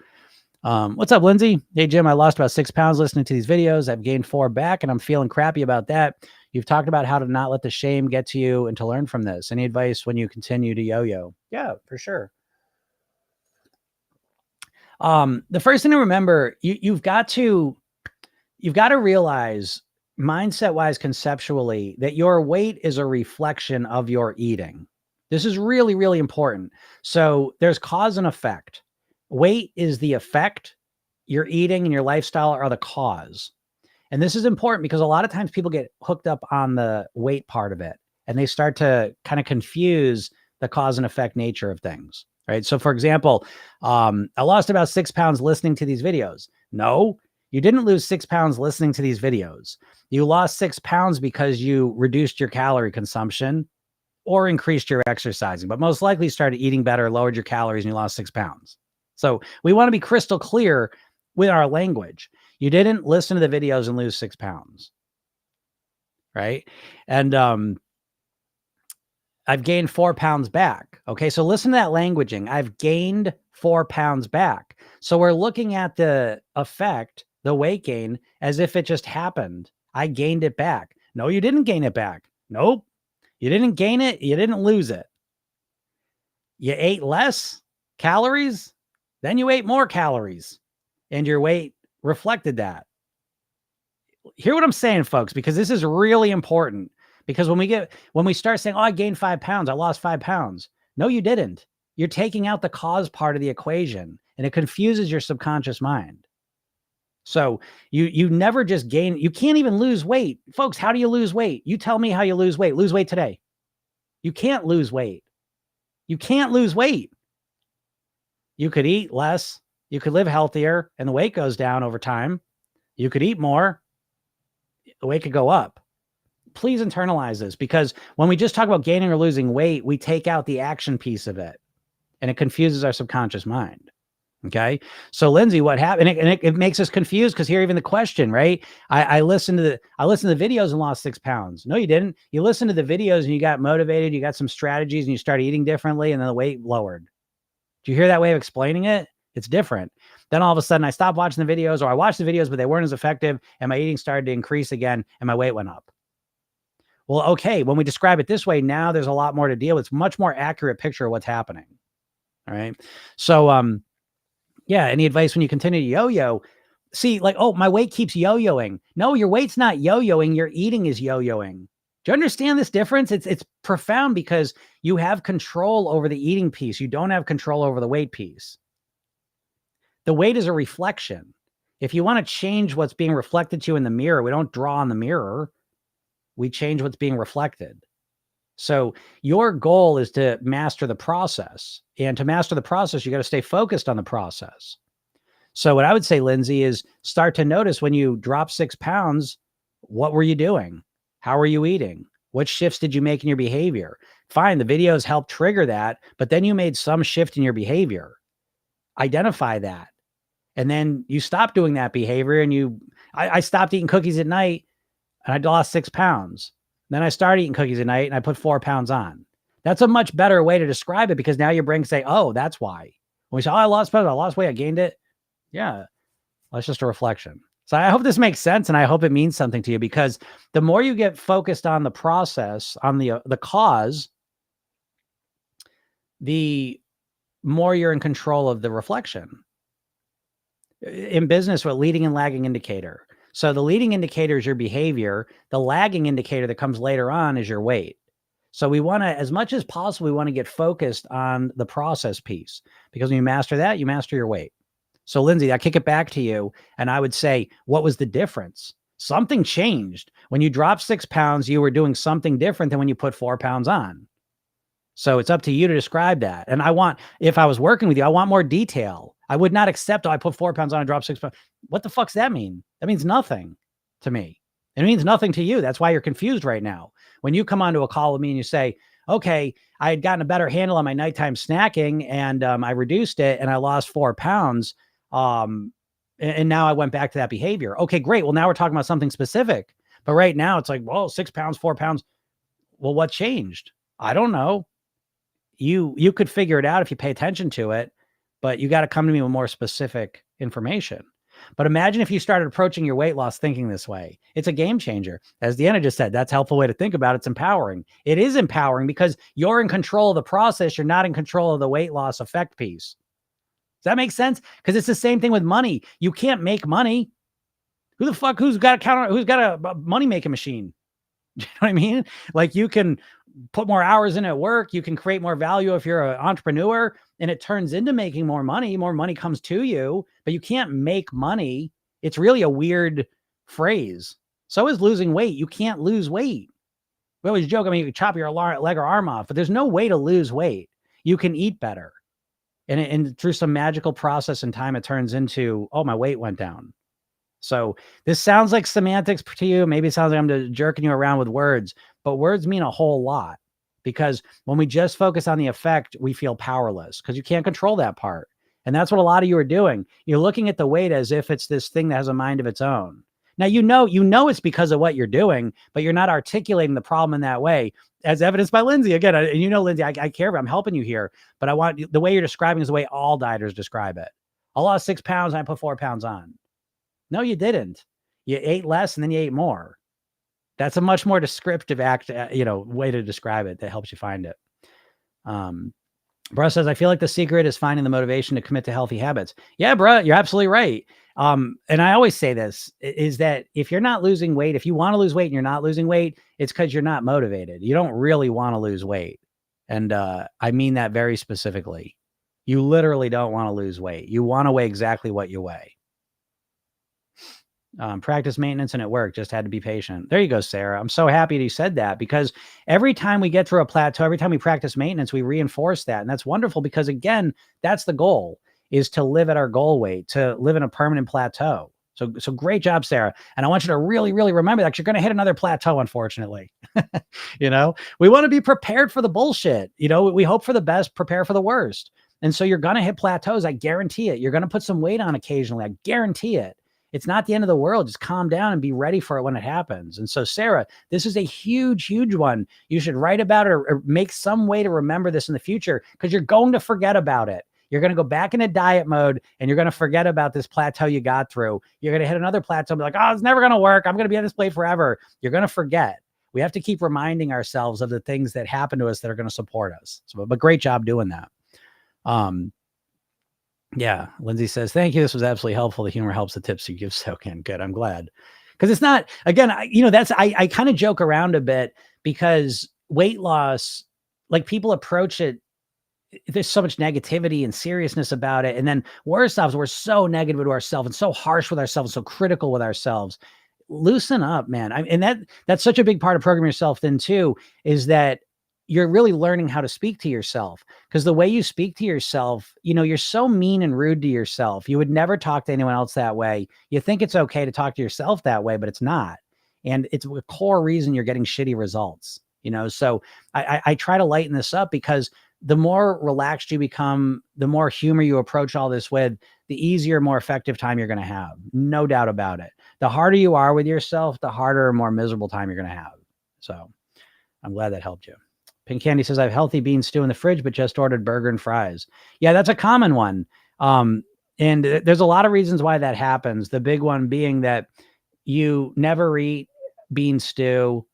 Speaker 1: What's up, Lindsay? Hey, Jim, I lost about 6 pounds listening to these videos. I've gained 4 back and I'm feeling crappy about that. You've talked about how to not let the shame get to you and to learn from this. Any advice when you continue to yo-yo? Yeah, for sure. The first thing to remember, you've got to realize, mindset wise, conceptually, that your weight is a reflection of your eating. This is really, really important. So there's cause and effect. Weight is the effect. Your eating and your lifestyle are the cause. And this is important because a lot of times people get hooked up on the weight part of it and they start to kind of confuse the cause and effect nature of things, right? So for example, I lost about 6 pounds listening to these videos. No, you didn't lose 6 pounds listening to these videos. You lost 6 pounds because you reduced your calorie consumption or increased your exercising, but most likely started eating better, lowered your calories, and you lost 6 pounds. So we want to be crystal clear with our language. You didn't listen to the videos and lose 6 pounds, right? And I've gained 4 pounds back. Okay, so listen to that languaging. I've gained 4 pounds back. So we're looking at the effect, the weight gain, as if it just happened. I gained it back. No, you didn't gain it back. Nope. You didn't gain it. You didn't lose it. You ate less calories, then you ate more calories, and your weight reflected that. Hear what I'm saying, folks, because this is really important. Because when we start saying, oh, I gained 5 pounds, I lost 5 pounds. No, you didn't. You're taking out the cause part of the equation, and it confuses your subconscious mind. So you never just gain. You can't even lose weight. Folks, how do you lose weight? You tell me how you lose weight. Lose weight today. You can't lose weight. You can't lose weight. You could eat less. You could live healthier, and the weight goes down over time. You could eat more. The weight could go up. Please internalize this, because when we just talk about gaining or losing weight, we take out the action piece of it, and it confuses our subconscious mind. Okay. So Lindsay, what happened? And it makes us confused, because here, even the question, right? I listened to the videos and lost 6 pounds. No, you didn't. You listened to the videos and you got motivated. You got some strategies and you started eating differently, and then the weight lowered. Do you hear that way of explaining it? It's different. Then all of a sudden I stopped watching the videos, or I watched the videos, but they weren't as effective, and my eating started to increase again, and my weight went up. Well, okay. When we describe it this way, now there's a lot more to deal with. It's much more accurate picture of what's happening. All right. So, yeah, any advice when you continue to yo-yo? See, like, oh, my weight keeps yo-yoing. No, your weight's not yo-yoing. Your eating is yo-yoing. Do you understand this difference? It's profound, because you have control over the eating piece. You don't have control over the weight piece. The weight is a reflection. If you want to change what's being reflected to you in the mirror, we don't draw on the mirror. We change what's being reflected. So your goal is to master the process. And to master the process, you got to stay focused on the process. So what I would say, Lindsay, is start to notice when you drop 6 pounds, what were you doing? How were you eating? What shifts did you make in your behavior? Fine, the videos help trigger that, but then you made some shift in your behavior. Identify that. And then you stop doing that behavior, and I stopped eating cookies at night, and I lost 6 pounds. Then I started eating cookies at night, and I put 4 pounds on. That's a much better way to describe it, because now your brain can say, oh, that's why. When we say, oh, I lost weight, I gained it. Yeah, that's just a reflection. So I hope this makes sense, and I hope it means something to you, because the more you get focused on the process, on the cause, the more you're in control of the reflection. In business, we're leading and lagging indicator. So the leading indicator is your behavior. The lagging indicator that comes later on is your weight. So we want to, as much as possible, we want to get focused on the process piece, because when you master that, you master your weight. So Lindsay, I kick it back to you, and I would say, what was the difference? Something changed. When you dropped 6 pounds, you were doing something different than when you put 4 pounds on. So it's up to you to describe that. And if I was working with you, I want more detail. I would not accept, oh, I put 4 pounds on and dropped 6 pounds. What the fuck's that mean? That means nothing to me. It means nothing to you. That's why you're confused right now. When you come onto a call with me and you say, okay, I had gotten a better handle on my nighttime snacking, and I reduced it, and I lost 4 pounds. And now I went back to that behavior. Okay, great. Well, now we're talking about something specific. But right now it's like, well, 6 pounds, 4 pounds. Well, what changed? I don't know. You could figure it out if you pay attention to it, but you got to come to me with more specific information. But imagine if you started approaching your weight loss thinking this way. It's a game changer. As Deanna just said, that's a helpful way to think about it. It's empowering. It is empowering, because you're in control of the process. You're not in control of the weight loss effect piece. Does that make sense? Because it's the same thing with money. You can't make money. Who's got a money making machine? You know what I mean? Like, you can put more hours in at work. You can create more value if you're an entrepreneur, and it turns into making more money. More money comes to you, but you can't make money. It's really a weird phrase. So is losing weight. You can't lose weight. We always joke, I mean, you can chop your leg or arm off, but there's no way to lose weight. You can eat better. And through some magical process and time, it turns into, oh, my weight went down. So this sounds like semantics to you. Maybe it sounds like I'm just jerking you around with words, but words mean a whole lot, because when we just focus on the effect, we feel powerless, because you can't control that part. And that's what a lot of you are doing. You're looking at the weight as if it's this thing that has a mind of its own. Now, you know it's because of what you're doing, but you're not articulating the problem in that way, as evidenced by Lindsay. Again, Lindsay, I care, I'm helping you here, but I want the way you're describing is the way all dieters describe it. I lost 6 pounds and I put 4 pounds on. No, you didn't. You ate less and then you ate more. That's a much more descriptive way to describe it that helps you find it. Bruh says, I feel like the secret is finding the motivation to commit to healthy habits. Yeah, bruh, you're absolutely right. And I always say this is that if you're not losing weight, if you want to lose weight and you're not losing weight, it's because you're not motivated. You don't really want to lose weight. And I mean that very specifically. You literally don't want to lose weight. You want to weigh exactly what you weigh. Practice maintenance and it worked. Just had to be patient. There you go, Sarah. I'm so happy that you said that, because every time we get through a plateau, every time we practice maintenance, we reinforce that. And that's wonderful, because again, that's the goal, is to live at our goal weight, to live in a permanent plateau. So great job, Sarah. And I want you to really, really remember that you're going to hit another plateau, unfortunately. We want to be prepared for the bullshit. We hope for the best, prepare for the worst. And so you're going to hit plateaus. I guarantee it. You're going to put some weight on occasionally. I guarantee it. It's not the end of the world. Just calm down and be ready for it when it happens. And so, Sarah, this is a huge, huge one. You should write about it or make some way to remember this in the future, because you're going to forget about it. You're going to go back into diet mode and you're going to forget about this plateau you got through. You're going to hit another plateau and be like, oh, it's never going to work. I'm going to be on this plate forever. You're going to forget. We have to keep reminding ourselves of the things that happen to us that are going to support us. But great job doing that. Yeah, Lindsay says, thank you. This was absolutely helpful. The humor helps the tips you give soak in. Good. I'm glad. Because it's not, again, I kind of joke around a bit, because weight loss, like, people approach it, there's so much negativity and seriousness about it. And then worse off, we're so negative to ourselves and so harsh with ourselves, so critical with ourselves. Loosen up, man. And that's such a big part of programming yourself then too, is that you're really learning how to speak to yourself, because the way you speak to yourself, you're so mean and rude to yourself. You would never talk to anyone else that way. You think it's okay to talk to yourself that way, but it's not. And it's a core reason you're getting shitty results, So I try to lighten this up, because the more relaxed you become, the more humor you approach all this with, the easier, more effective time you're going to have. No doubt about it. The harder you are with yourself, the harder, more miserable time you're going to have. So I'm glad that helped you. Pink Candy says, I have healthy bean stew in the fridge, but just ordered burger and fries. Yeah, that's a common one. And there's a lot of reasons why that happens. The big one being that you never eat bean stew.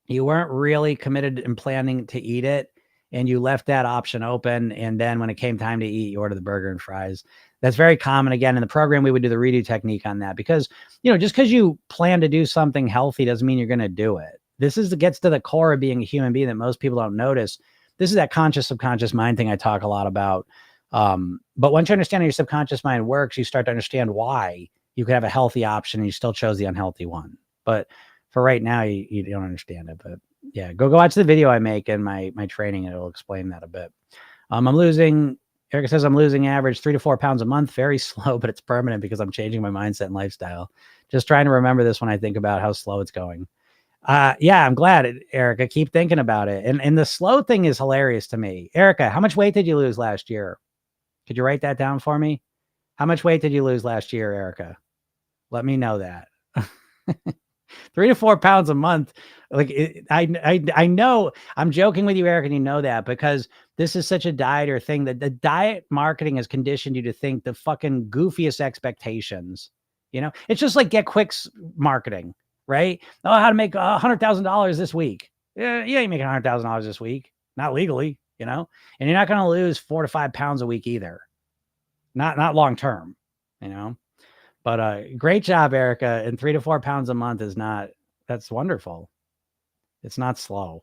Speaker 1: You weren't really committed in planning to eat it, and you left that option open. And then when it came time to eat, you ordered the burger and fries. That's very common. Again, in the program, we would do the redo technique on that, because, just because you plan to do something healthy doesn't mean you're going to do it. This gets to the core of being a human being that most people don't notice. This is that conscious, subconscious mind thing I talk a lot about. But once you understand how your subconscious mind works, you start to understand why you could have a healthy option and you still chose the unhealthy one. But for right now, you don't understand it. But yeah, go watch the video I make in my training, and it'll explain that a bit. Erica says, I'm losing average 3 to 4 pounds a month. Very slow, but it's permanent because I'm changing my mindset and lifestyle. Just trying to remember this when I think about how slow it's going. Yeah, I'm glad, Erica. Keep thinking about it. And the slow thing is hilarious to me. Erica, how much weight did you lose last year? Could you write that down for me? How much weight did you lose last year, Erica? Let me know that. 3 to 4 pounds a month. Like, I know I'm joking with you, Eric, and you know that, because this is such a dieter thing, that the diet marketing has conditioned you to think the fucking goofiest expectations. It's just like Get Quick's marketing, right? Oh, how to make $100,000 this week. Yeah, you ain't making $100,000 this week, not legally, and you're not going to lose 4 to 5 pounds a week either. Not long term, But great job, Erica. And 3 to 4 pounds a month that's wonderful. It's not slow.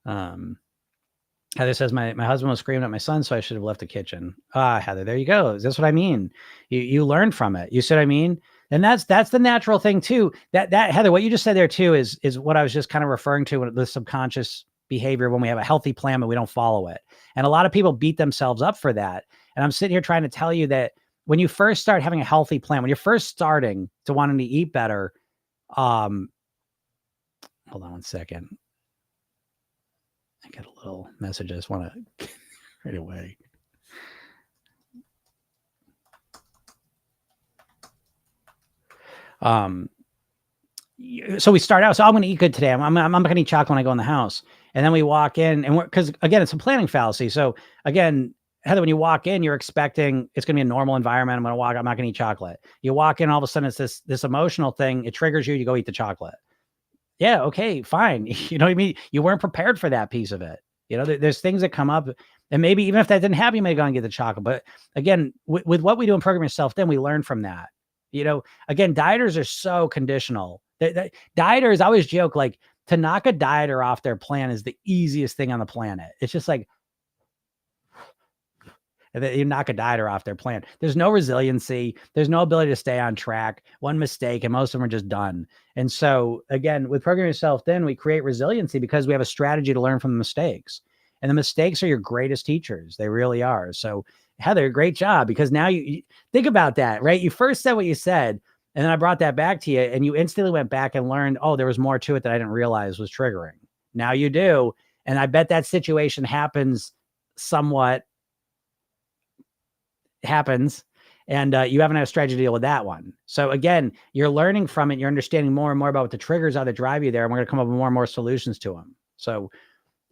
Speaker 1: Heather says, my husband was screaming at my son, so I should have left the kitchen. Heather, there you go. That's what I mean. You learned from it. You see what I mean? And that's the natural thing too. That Heather, what you just said there too is what I was just kind of referring to, with the subconscious behavior when we have a healthy plan but we don't follow it. And a lot of people beat themselves up for that. And I'm sitting here trying to tell you that when you first start having a healthy plan, when you're first starting to wanting to eat better, hold on one second. I got a little message I just want to get right away. So we start out, so I'm going to eat good today. I'm not going to eat chocolate when I go in the house. And then we walk in, and because again, it's a planning fallacy. So again, Heather, when you walk in, you're expecting it's going to be a normal environment. I'm not going to eat chocolate. You walk in, all of a sudden it's this emotional thing. It triggers you. You go eat the chocolate. Yeah. Okay, fine. You know what I mean? You weren't prepared for that piece of it. There's things that come up, and maybe even if that didn't happen, you may go and get the chocolate. But again, with what we do in Program Yourself, then we learn from that. Again, dieters are so conditional. Dieters, I always joke, like, to knock a dieter off their plan is the easiest thing on the planet. It's just like, you knock a dieter off their plan. There's no resiliency. There's no ability to stay on track. One mistake, and most of them are just done. And so again, with Program Yourself, then we create resiliency because we have a strategy to learn from the mistakes. And the mistakes are your greatest teachers. They really are. So Heather, great job, because now you think about that, right? You first said what you said, and then I brought that back to you, and you instantly went back and learned, oh, there was more to it that I didn't realize was triggering. Now you do. And I bet that situation happens, and you haven't had a strategy to deal with that one. So again, you're learning from it. You're understanding more and more about what the triggers are that drive you there. And we're going to come up with more and more solutions to them. So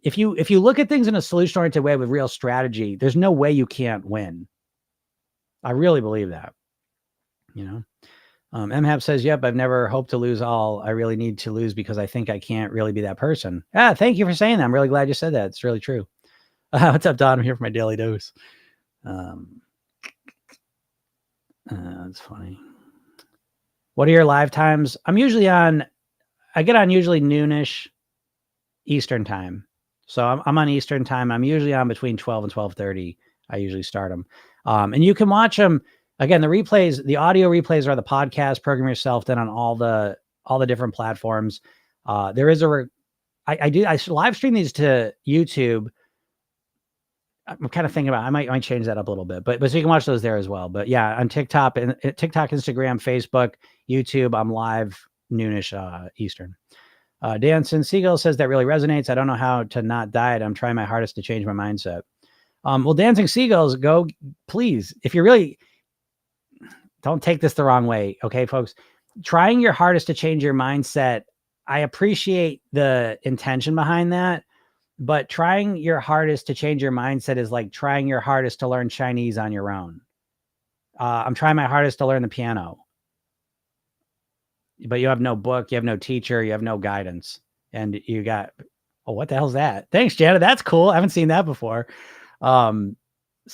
Speaker 1: if you look at things in a solution-oriented way with real strategy, there's no way you can't win. I really believe that. MHAP says, yep, I've never hoped to lose all I really need to lose because I think I can't really be that person. Thank you for saying that. I'm really glad you said that. It's really true. What's up, Don? I'm here for my daily dose. That's funny. What are your live times? I get on usually noonish Eastern time. So I'm on Eastern time. I'm usually on between 12 and 12:30. I usually start them. And you can watch them. Again, the audio replays are the podcast Program Yourself, then on all the different platforms. There is I live stream these to YouTube. I'm kind of thinking about, I might change that up a little bit, but so you can watch those there as well. But yeah, on TikTok, Instagram, Facebook, YouTube, I'm live noonish Eastern. Danson Siegel says that really resonates. I don't know how to not diet. I'm trying my hardest to change my mindset. Well, Dancing Seagulls, go, please. If you really, don't take this the wrong way. Okay, folks, trying your hardest to change your mindset. I appreciate the intention behind that, but trying your hardest to change your mindset is like trying your hardest to learn Chinese on your own. I'm trying my hardest to learn the piano, but you have no book, you have no teacher, you have no guidance, and you got, oh, what the hell's that? Thanks, Janet. That's cool. I haven't seen that before. So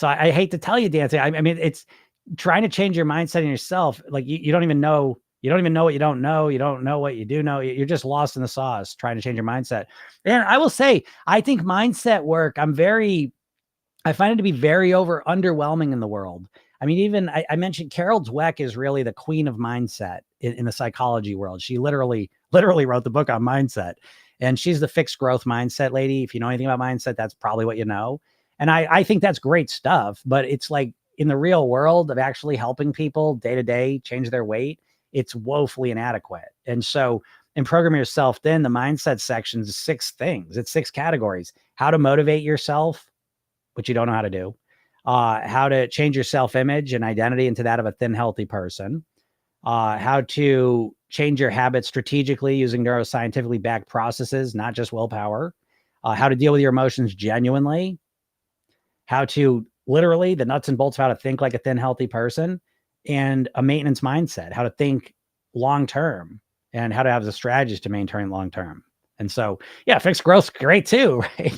Speaker 1: I hate to tell you, Dancing. I mean, it's trying to change your mindset in yourself. Like you don't even know. You don't even know what you don't know. You don't know what you do know. You're just lost in the sauce trying to change your mindset. And I will say, I think mindset work, I find it to be very underwhelming in the world. I mean, even I mentioned Carol Dweck is really the queen of mindset in the psychology world. She literally wrote the book on mindset, and she's the fixed growth mindset lady. If you know anything about mindset, that's probably what you know. And I think that's great stuff, but it's like in the real world of actually helping people day to day change their weight, it's woefully inadequate. And so in Program Yourself, then the mindset section is 6 things. It's 6 categories: how to motivate yourself, which you don't know how to do, how to change your self-image and identity into that of a thin, healthy person, how to change your habits strategically using neuroscientifically backed processes, not just willpower, how to deal with your emotions genuinely, how to literally the nuts and bolts of how to think like a thin, healthy person, and a maintenance mindset, how to think long-term and how to have the strategies to maintain long-term. And so, yeah, fixed growth's great too, right?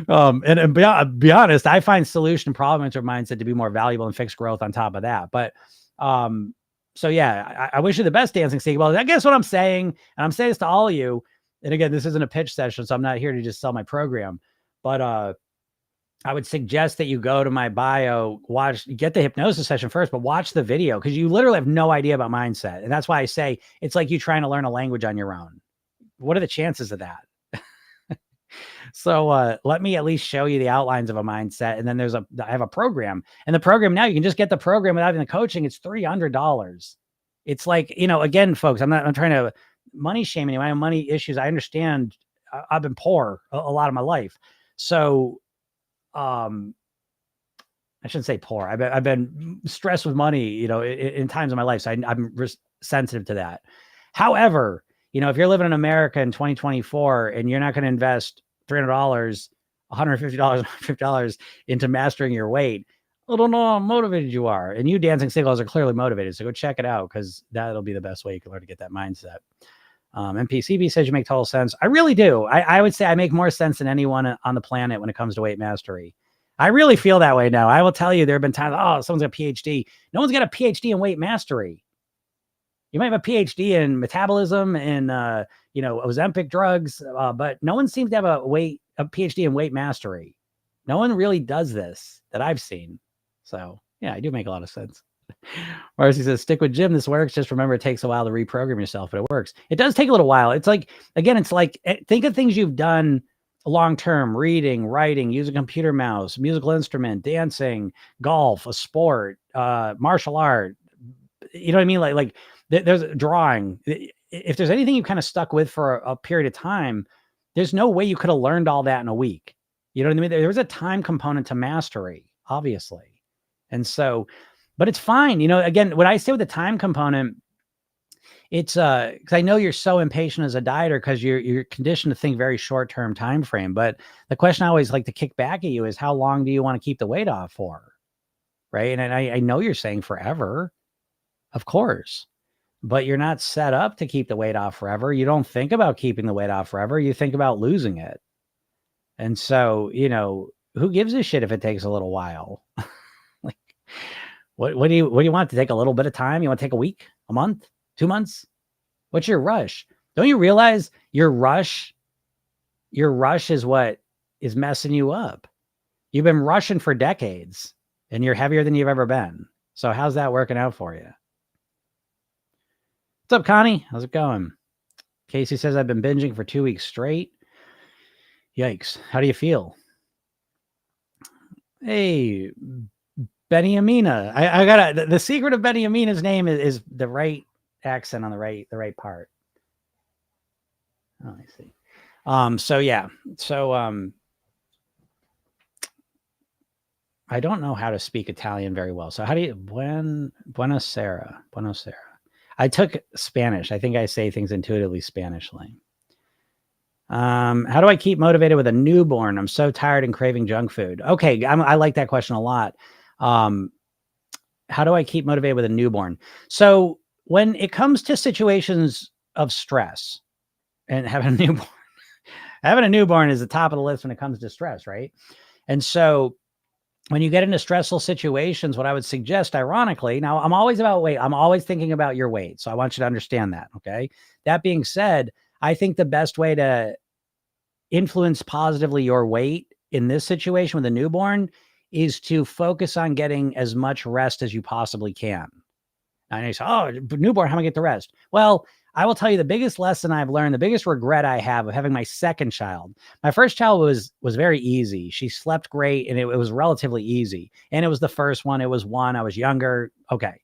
Speaker 1: And be honest, I find solution problem answer mindset to be more valuable than fixed growth on top of that. But so yeah, I wish you the best, Dancing Seagull. I guess what I'm saying, and I'm saying this to all of you, and again, this isn't a pitch session, so I'm not here to just sell my program, but I would suggest that you go to my bio, get the hypnosis session first, but watch the video, because you literally have no idea about mindset. And that's why I say it's like you trying to learn a language on your own. What are the chances of that? So let me at least show you the outlines of a mindset. And then I have a program, and the program now, you can just get the program without even the coaching. It's $300. It's like, again, folks, I'm trying to money shame anyone. I have money issues. I understand. I've been poor a lot of my life. So, I shouldn't say poor. I've been stressed with money, in times of my life. So I'm sensitive to that. However, if you're living in America in 2024 and you're not going to invest $300, $150, $150 into mastering your weight, I don't know how motivated you are. And you Dancing Seagulls are clearly motivated. So go check it out, because that'll be the best way you can learn to get that mindset. MPCB says you make total sense. I really do. I would say I make more sense than anyone on the planet when it comes to weight mastery. I really feel that way now. I will tell you, there have been times, oh, someone's got a PhD. No one's got a PhD in weight mastery. You might have a PhD in metabolism and, Ozempic drugs, but no one seems to have a PhD in weight mastery. No one really does this that I've seen. So yeah, I do make a lot of sense. Marcy says, stick with Jim. This works. Just remember, it takes a while to reprogram yourself, but it works. It does take a little while. It's like, again, think of things you've done long-term: reading, writing, use a computer mouse, musical instrument, dancing, golf, a sport, martial art. You know what I mean? Like there's drawing. If there's anything you kind of stuck with for a period of time, there's no way you could have learned all that in a week. You know what I mean? There's a time component to mastery, obviously. And so, but it's fine. Again, what I say with the time component, it's because I know you're so impatient as a dieter because you're conditioned to think very short-term time frame. But the question I always like to kick back at you is, how long do you want to keep the weight off for? Right. And I know you're saying forever, of course, but you're not set up to keep the weight off forever. You don't think about keeping the weight off forever. You think about losing it. And so, who gives a shit if it takes a little while? Like, what do you want to take? A little bit of time? You want to take a week, a month, 2 months? What's your rush? Don't you realize your rush is what is messing you up? You've been rushing for decades and you're heavier than you've ever been. So how's that working out for you? What's up, Connie? How's it going? Casey says, I've been binging for 2 weeks straight. Yikes. How do you feel? Hey, Benny Amina. I got the secret of Benny Amina's name is the right accent on the right part. Oh, I see. So yeah. So I don't know how to speak Italian very well. So how do you buonasera. I took Spanish. I think I say things intuitively Spanishly. How do I keep motivated with a newborn? I'm so tired and craving junk food. Okay. I like that question a lot. How do I keep motivated with a newborn? So when it comes to situations of stress and having a newborn is the top of the list when it comes to stress, right? And so when you get into stressful situations, what I would suggest, ironically, now I'm always about weight. I'm always thinking about your weight. So I want you to understand that. Okay. That being said, I think the best way to influence positively your weight in this situation with a newborn is to focus on getting as much rest as you possibly can. And you say, oh, newborn, how am I get the rest? Well, I will tell you the biggest lesson I've learned, the biggest regret I have of having my second child. My first child was very easy. She slept great and it was relatively easy. And it was the first one. It was one. I was younger. Okay.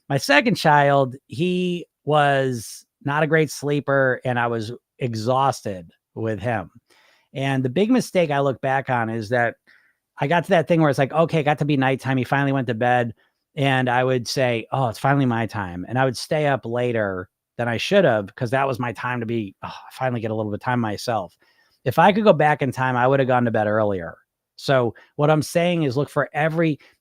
Speaker 1: My second child, he was not a great sleeper and I was exhausted with him. And the big mistake I look back on is that I got to that thing where it's like, okay, it got to be nighttime. He finally went to bed and I would say, oh, it's finally my time. And I would stay up later than I should have because that was my time to be, finally get a little bit of time myself. If I could go back in time, I would have gone to bed earlier. So what I'm saying is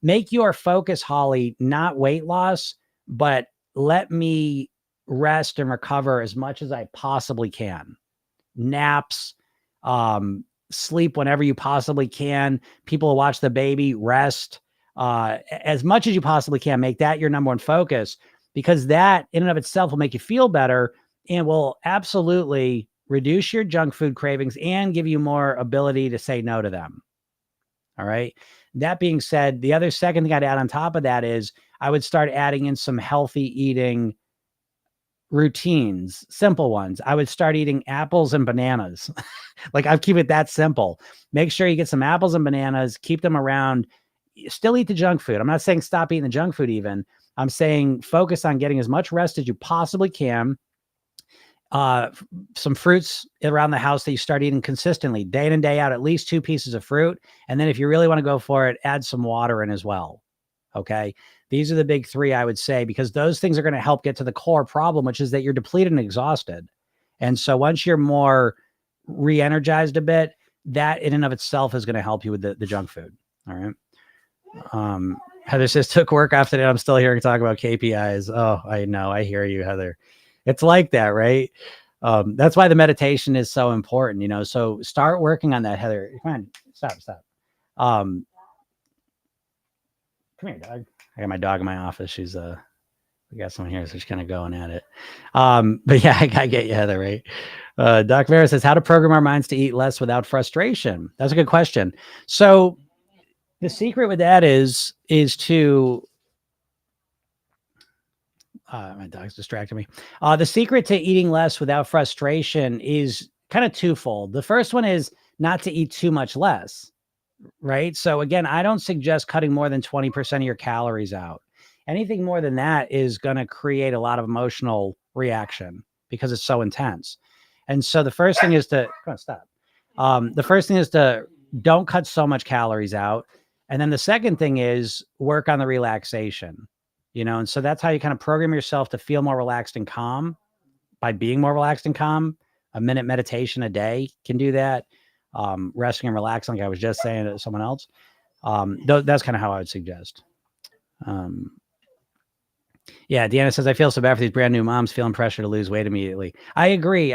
Speaker 1: make your focus, Holly, not weight loss, but let me rest and recover as much as I possibly can. Naps, sleep whenever you possibly can. People watch the baby, rest, as much as you possibly can. Make that your number one focus, because that in and of itself will make you feel better and will absolutely reduce your junk food cravings and give you more ability to say no to them. All right. That being said, the other second thing I'd add on top of that is I would start adding in some healthy eating routines, simple ones. I would start eating apples and bananas. Like I'd keep it that simple. Make sure you get some apples and bananas, keep them around, still eat the junk food. I'm not saying stop eating the junk food even. I'm saying focus on getting as much rest as you possibly can. Some fruits around the house that you start eating consistently, day in and day out, at least 2 pieces of fruit. And then if you really want to go for it, add some water in as well. Okay. These are the big 3, I would say, because those things are going to help get to the core problem, which is that you're depleted and exhausted. And so once you're more re-energized a bit, that in and of itself is going to help you with the junk food. All right. Heather says, took work off today. I'm still hearing talk about KPIs. Oh, I know. I hear you, Heather. It's like that, right? That's why the meditation is so important, you know. So start working on that, Heather. Come on, stop. Um, Come here, dog. I got my dog in my office. She's we got someone here, so she's kind of going at it. But yeah, I get you, Heather, right? Doc Vera says, how to program our minds to eat less without frustration. That's a good question. So the secret with that is to my dog's distracting me. The secret to eating less without frustration is kind of twofold. The first one is not to eat too much less, right? So again, I don't suggest cutting more than 20% of your calories out. Anything more than that is going to create a lot of emotional reaction because it's so intense. And so the first thing is to come on, stop. The first thing is to don't cut so much calories out. And then the second thing is work on the relaxation, you know, and so that's how you kind of program yourself to feel more relaxed and calm by being more relaxed and calm. A minute meditation a day can do that. Resting and relaxing, like I was just saying to someone else. That's kind of how I would suggest. Yeah, Deanna says, I feel so bad for these brand new moms feeling pressure to lose weight immediately. I agree.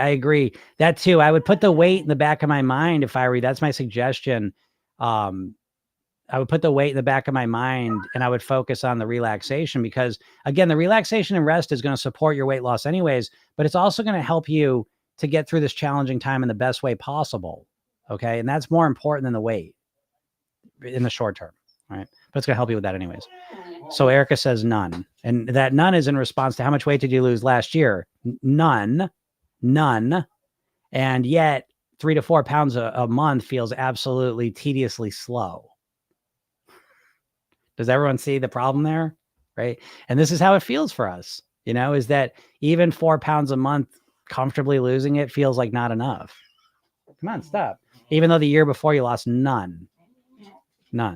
Speaker 1: That too. I would put the weight in the back of my mind if I were, that's my suggestion. I would put the weight in the back of my mind and I would focus on the relaxation because again, the relaxation and rest is going to support your weight loss anyways, but it's also going to help you to get through this challenging time in the best way possible. Okay. And that's more important than the weight in the short term. Right. But it's going to help you with that anyways. So Erica says none. And that none is in response to how much weight did you lose last year? None. And yet 3 to 4 pounds a month feels absolutely tediously slow. Does everyone see the problem there? Right. And this is how it feels for us, you know, is that even 4 pounds a month comfortably losing it feels like not enough. Come on, stop. Even though the year before you lost none, you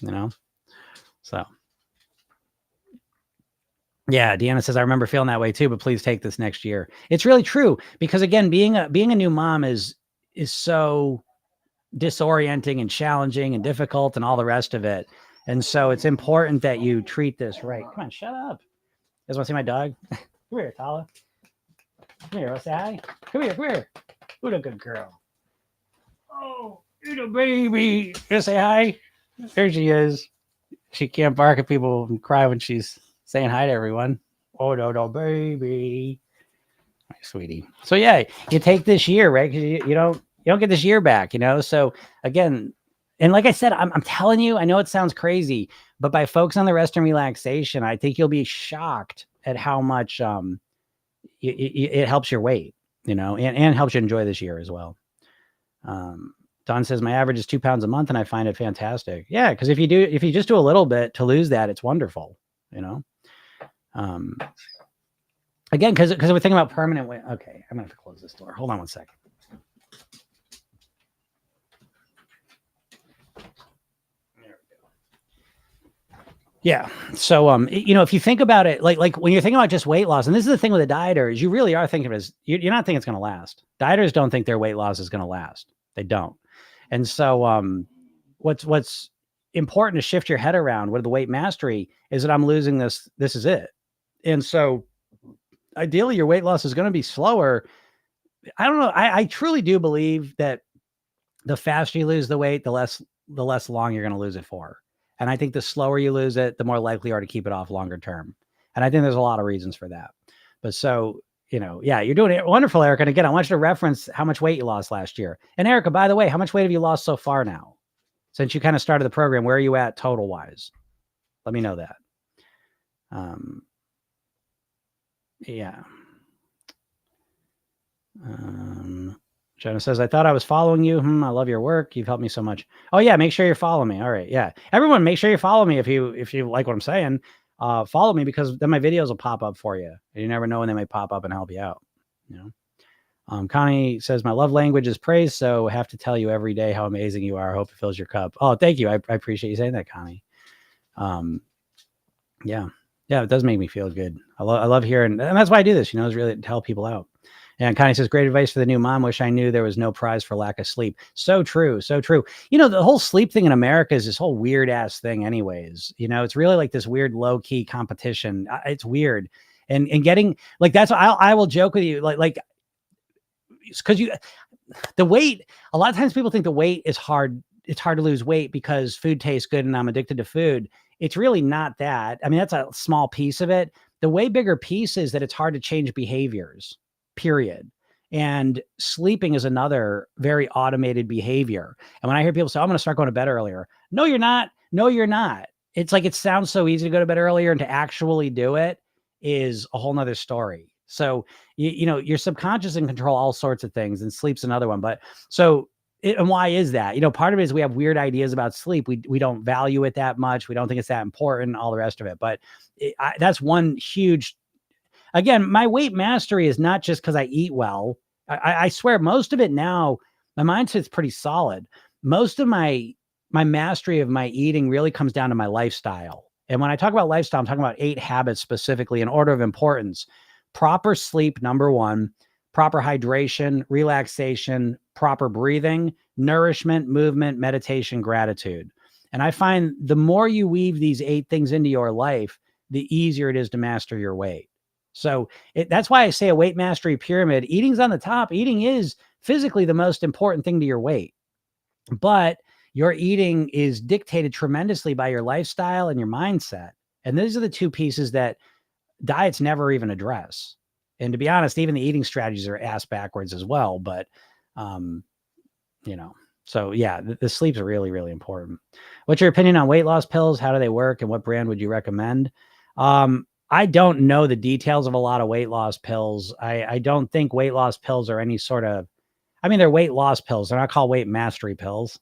Speaker 1: know? So. Yeah, Deanna says, I remember feeling that way too, but please take this next year. It's really true because again, being a new mom is so disorienting and challenging and difficult and all the rest of it. And so it's important that you treat this right. Come on, shut up. You guys want to see my dog? Come here, Tala. Come here, say hi. Come here. What a good girl. Oh, little baby. You say hi? There she is. She can't bark at people and cry when she's saying hi to everyone. Oh, no, baby. My sweetie. So yeah, you take this year, right? Because you don't get this year back, you know? So again, and like I said, I'm telling you, I know it sounds crazy, but by focusing on the rest and relaxation, I think you'll be shocked at how much it helps your weight, you know, and helps you enjoy this year as well. Don says, my average is 2 pounds a month and I find it fantastic. Yeah, because if you just do a little bit to lose that, it's wonderful, you know? Again, because we're thinking about permanent weight. Okay, I'm gonna have to close this door. Hold on one second. Yeah. So, you know, if you think about it, like when you're thinking about just weight loss, and this is the thing with a dieter is you really are thinking of it as you're not thinking it's going to last. Dieters don't think their weight loss is going to last. They don't. And so, what's important to shift your head around with the weight mastery is that I'm losing this. This is it. And so ideally your weight loss is going to be slower. I don't know. I truly do believe that the faster you lose the weight, the less long you're going to lose it for. And I think the slower you lose it, the more likely you are to keep it off longer term. And I think there's a lot of reasons for that. But so, you know, yeah, you're doing it wonderful, Erica. And again, I want you to reference how much weight you lost last year. And Erica, by the way, how much weight have you lost so far now? Since you kind of started the program, where are you at total wise? Let me know that. Yeah. Jenna says, I thought I was following you. I love your work. You've helped me so much. Oh yeah. Make sure you follow me. All right. Yeah. Everyone, make sure you follow me. If you like what I'm saying, follow me because then my videos will pop up for you. You never know when they might pop up and help you out. You know? Connie says, my love language is praise. So I have to tell you every day how amazing you are. I hope it fills your cup. Oh, thank you. I appreciate you saying that, Connie. Yeah, it does make me feel good. I love hearing, and that's why I do this, you know, is really to help people out. And Connie says, great advice for the new mom. Wish I knew there was no prize for lack of sleep. So true. You know, the whole sleep thing in America is this whole weird ass thing anyways. You know, it's really like this weird low key competition. It's weird. And getting like, that's why I will joke with you. Like because the weight, a lot of times people think the weight is hard. It's hard to lose weight because food tastes good and I'm addicted to food. It's really not that. I mean, that's a small piece of it. The way bigger piece is that it's hard to change behaviors, period. And sleeping is another very automated behavior. And when I hear people say, I'm going to start going to bed earlier. No, you're not. No, you're not. It's like, it sounds so easy to go to bed earlier, and to actually do it is a whole nother story. So, your subconscious can control all sorts of things, and sleep's another one. But so, and why is that? Part of it is we have weird ideas about sleep. We don't value it that much. We don't think it's that important, all the rest of it. But that's one huge, again, my weight mastery is not just because I eat well. I swear most of it now, my mindset's pretty solid. Most of my mastery of my eating really comes down to my lifestyle. And when I talk about lifestyle, I'm talking about 8 habits specifically in order of importance. Proper sleep, number 1, proper hydration, relaxation, proper breathing, nourishment, movement, meditation, gratitude. And I find the more you weave these 8 things into your life, the easier it is to master your weight. So that's why I say a weight mastery pyramid. Eating's on the top. Eating is physically the most important thing to your weight, but your eating is dictated tremendously by your lifestyle and your mindset. And those are the 2 pieces that diets never even address. And to be honest, even the eating strategies are ass backwards as well. But, so yeah, the sleep's really, really important. What's your opinion on weight loss pills? How do they work, and what brand would you recommend? I don't know the details of a lot of weight loss pills. I don't think weight loss pills are any sort of, I mean, they're weight loss pills. They're not called weight mastery pills.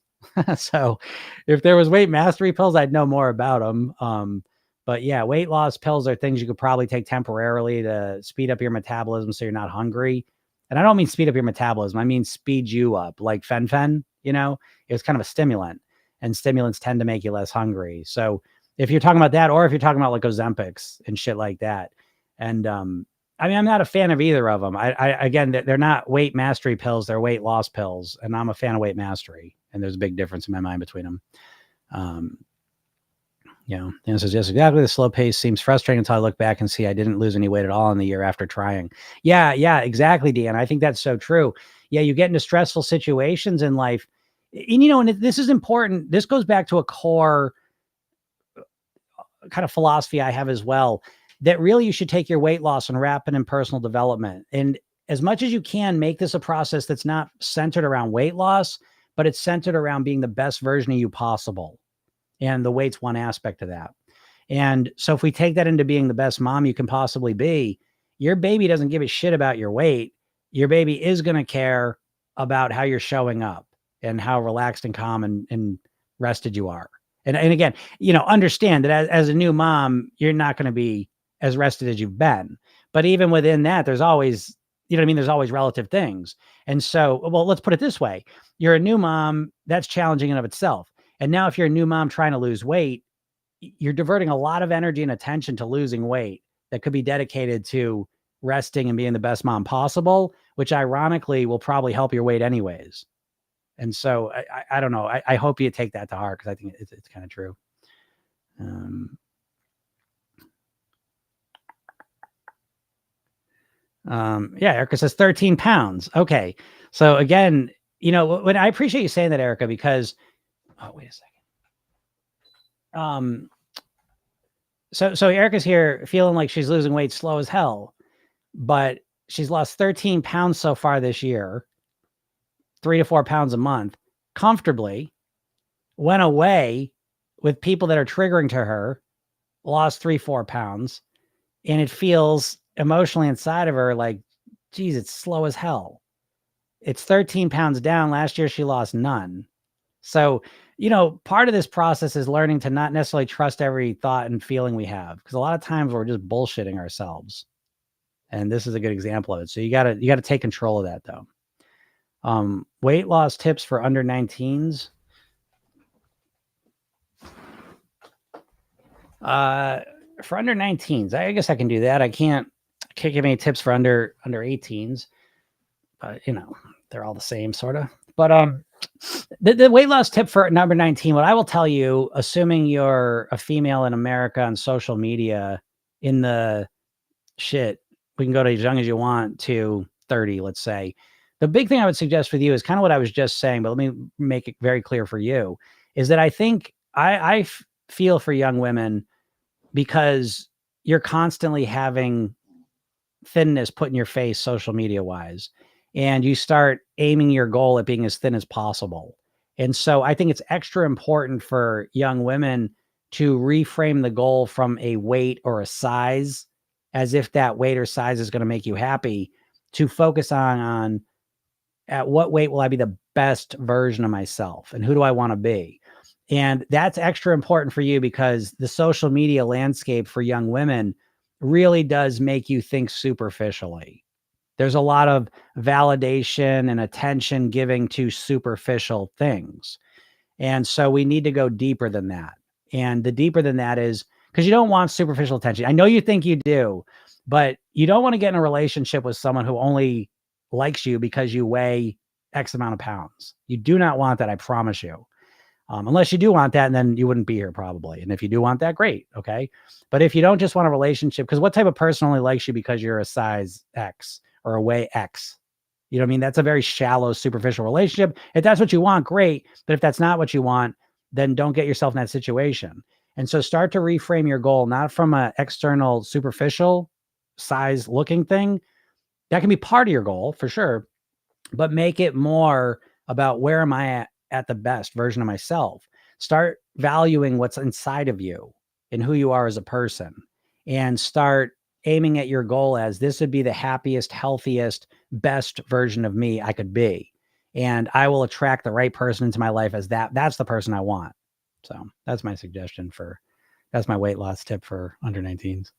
Speaker 1: So if there was weight mastery pills, I'd know more about them. But yeah, weight loss pills are things you could probably take temporarily to speed up your metabolism so you're not hungry. And I don't mean speed up your metabolism. I mean speed you up, like fen-phen, it's kind of a stimulant, and stimulants tend to make you less hungry. So if you're talking about that, or if you're talking about like Ozempics and shit like that. And I mean, I'm not a fan of either of them. Again, they're not weight mastery pills. They're weight loss pills. And I'm a fan of weight mastery. And there's a big difference in my mind between them. Dan says, yes, exactly. The slow pace seems frustrating until I look back and see I didn't lose any weight at all in the year after trying. Yeah, exactly, Dan. I think that's so true. Yeah, you get into stressful situations in life. And this is important. This goes back to a core kind of philosophy I have as well, that really you should take your weight loss and wrap it in personal development. And as much as you can, make this a process that's not centered around weight loss, but it's centered around being the best version of you possible. And the weight's one aspect of that. And so if we take that into being the best mom you can possibly be, your baby doesn't give a shit about your weight. Your baby is going to care about how you're showing up and how relaxed and calm and rested you are. And again, understand that as a new mom, you're not going to be as rested as you've been. But even within that, there's always, there's always relative things. And so, well, let's put it this way. You're a new mom, that's challenging in of itself. And now if you're a new mom trying to lose weight, you're diverting a lot of energy and attention to losing weight that could be dedicated to resting and being the best mom possible, which ironically will probably help your weight anyways. And so I don't know. I hope you take that to heart, because I think it's kind of true. Yeah, Erica says 13 pounds. Okay. So again, when I appreciate you saying that, Erica, because, oh, wait a second. So Erica's here feeling like she's losing weight slow as hell, but she's lost 13 pounds so far this year, 3 to 4 pounds a month, comfortably, went away with people that are triggering to her, lost 3-4 pounds, and it feels emotionally inside of her like, geez, it's slow as hell. It's 13 pounds down. Last year she lost none. So, part of this process is learning to not necessarily trust every thought and feeling we have, because a lot of times we're just bullshitting ourselves. And this is a good example of it. So you gotta take control of that though. Weight loss tips for under 19s. For under 19s, I guess I can do that. I can't give any tips for under 18s, but they're all the same sort of. But the weight loss tip for number 19, what I will tell you, assuming you're a female in America on social media, in the shit, we can go to as young as you want to 30, let's say, the big thing I would suggest with you is kind of what I was just saying, but let me make it very clear for you, is that I think I feel for young women because you're constantly having thinness put in your face social media wise, and you start aiming your goal at being as thin as possible. And so I think it's extra important for young women to reframe the goal from a weight or a size, as if that weight or size is going to make you happy, to focus on at what weight will I be the best version of myself and who do I want to be? And that's extra important for you because the social media landscape for young women really does make you think superficially. There's a lot of validation and attention giving to superficial things. And so we need to go deeper than that. And the deeper than that is because you don't want superficial attention. I know you think you do, but you don't want to get in a relationship with someone who only likes you because you weigh X amount of pounds. You do not want that. I promise you. Unless you do want that, and then you wouldn't be here probably. And if you do want that, great. Okay. But if you don't just want a relationship, because what type of person only likes you because you're a size X or a weigh X? You know what I mean? That's a very shallow, superficial relationship. If that's what you want, great. But if that's not what you want, then don't get yourself in that situation. And so start to reframe your goal, not from an external, superficial size looking thing. That can be part of your goal for sure, but make it more about where am I at the best version of myself. Start valuing what's inside of you and who you are as a person, and start aiming at your goal as this would be the happiest, healthiest, best version of me I could be. And I will attract the right person into my life as that's the person I want. So that's my suggestion that's my weight loss tip for under 19s.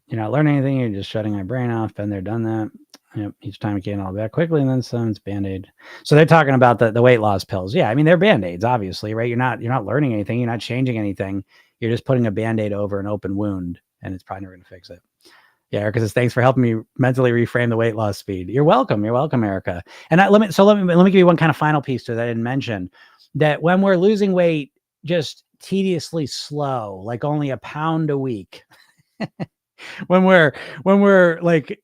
Speaker 1: You're not learning anything. You're just shutting my brain off. Been there, done that. Yep. Each time it gain all back quickly, and then some. It's Band-Aid. So they're talking about the weight loss pills. Yeah, I mean they're Band-Aids, obviously, right? You're not learning anything. You're not changing anything. You're just putting a Band-Aid over an open wound, and it's probably never going to fix it. Yeah, Erica says thanks for helping me mentally reframe the weight loss speed. You're welcome. You're welcome, Erica. And let me give you one kind of final piece to that I didn't mention. That when we're losing weight, just tediously slow, like only a pound a week. when we're like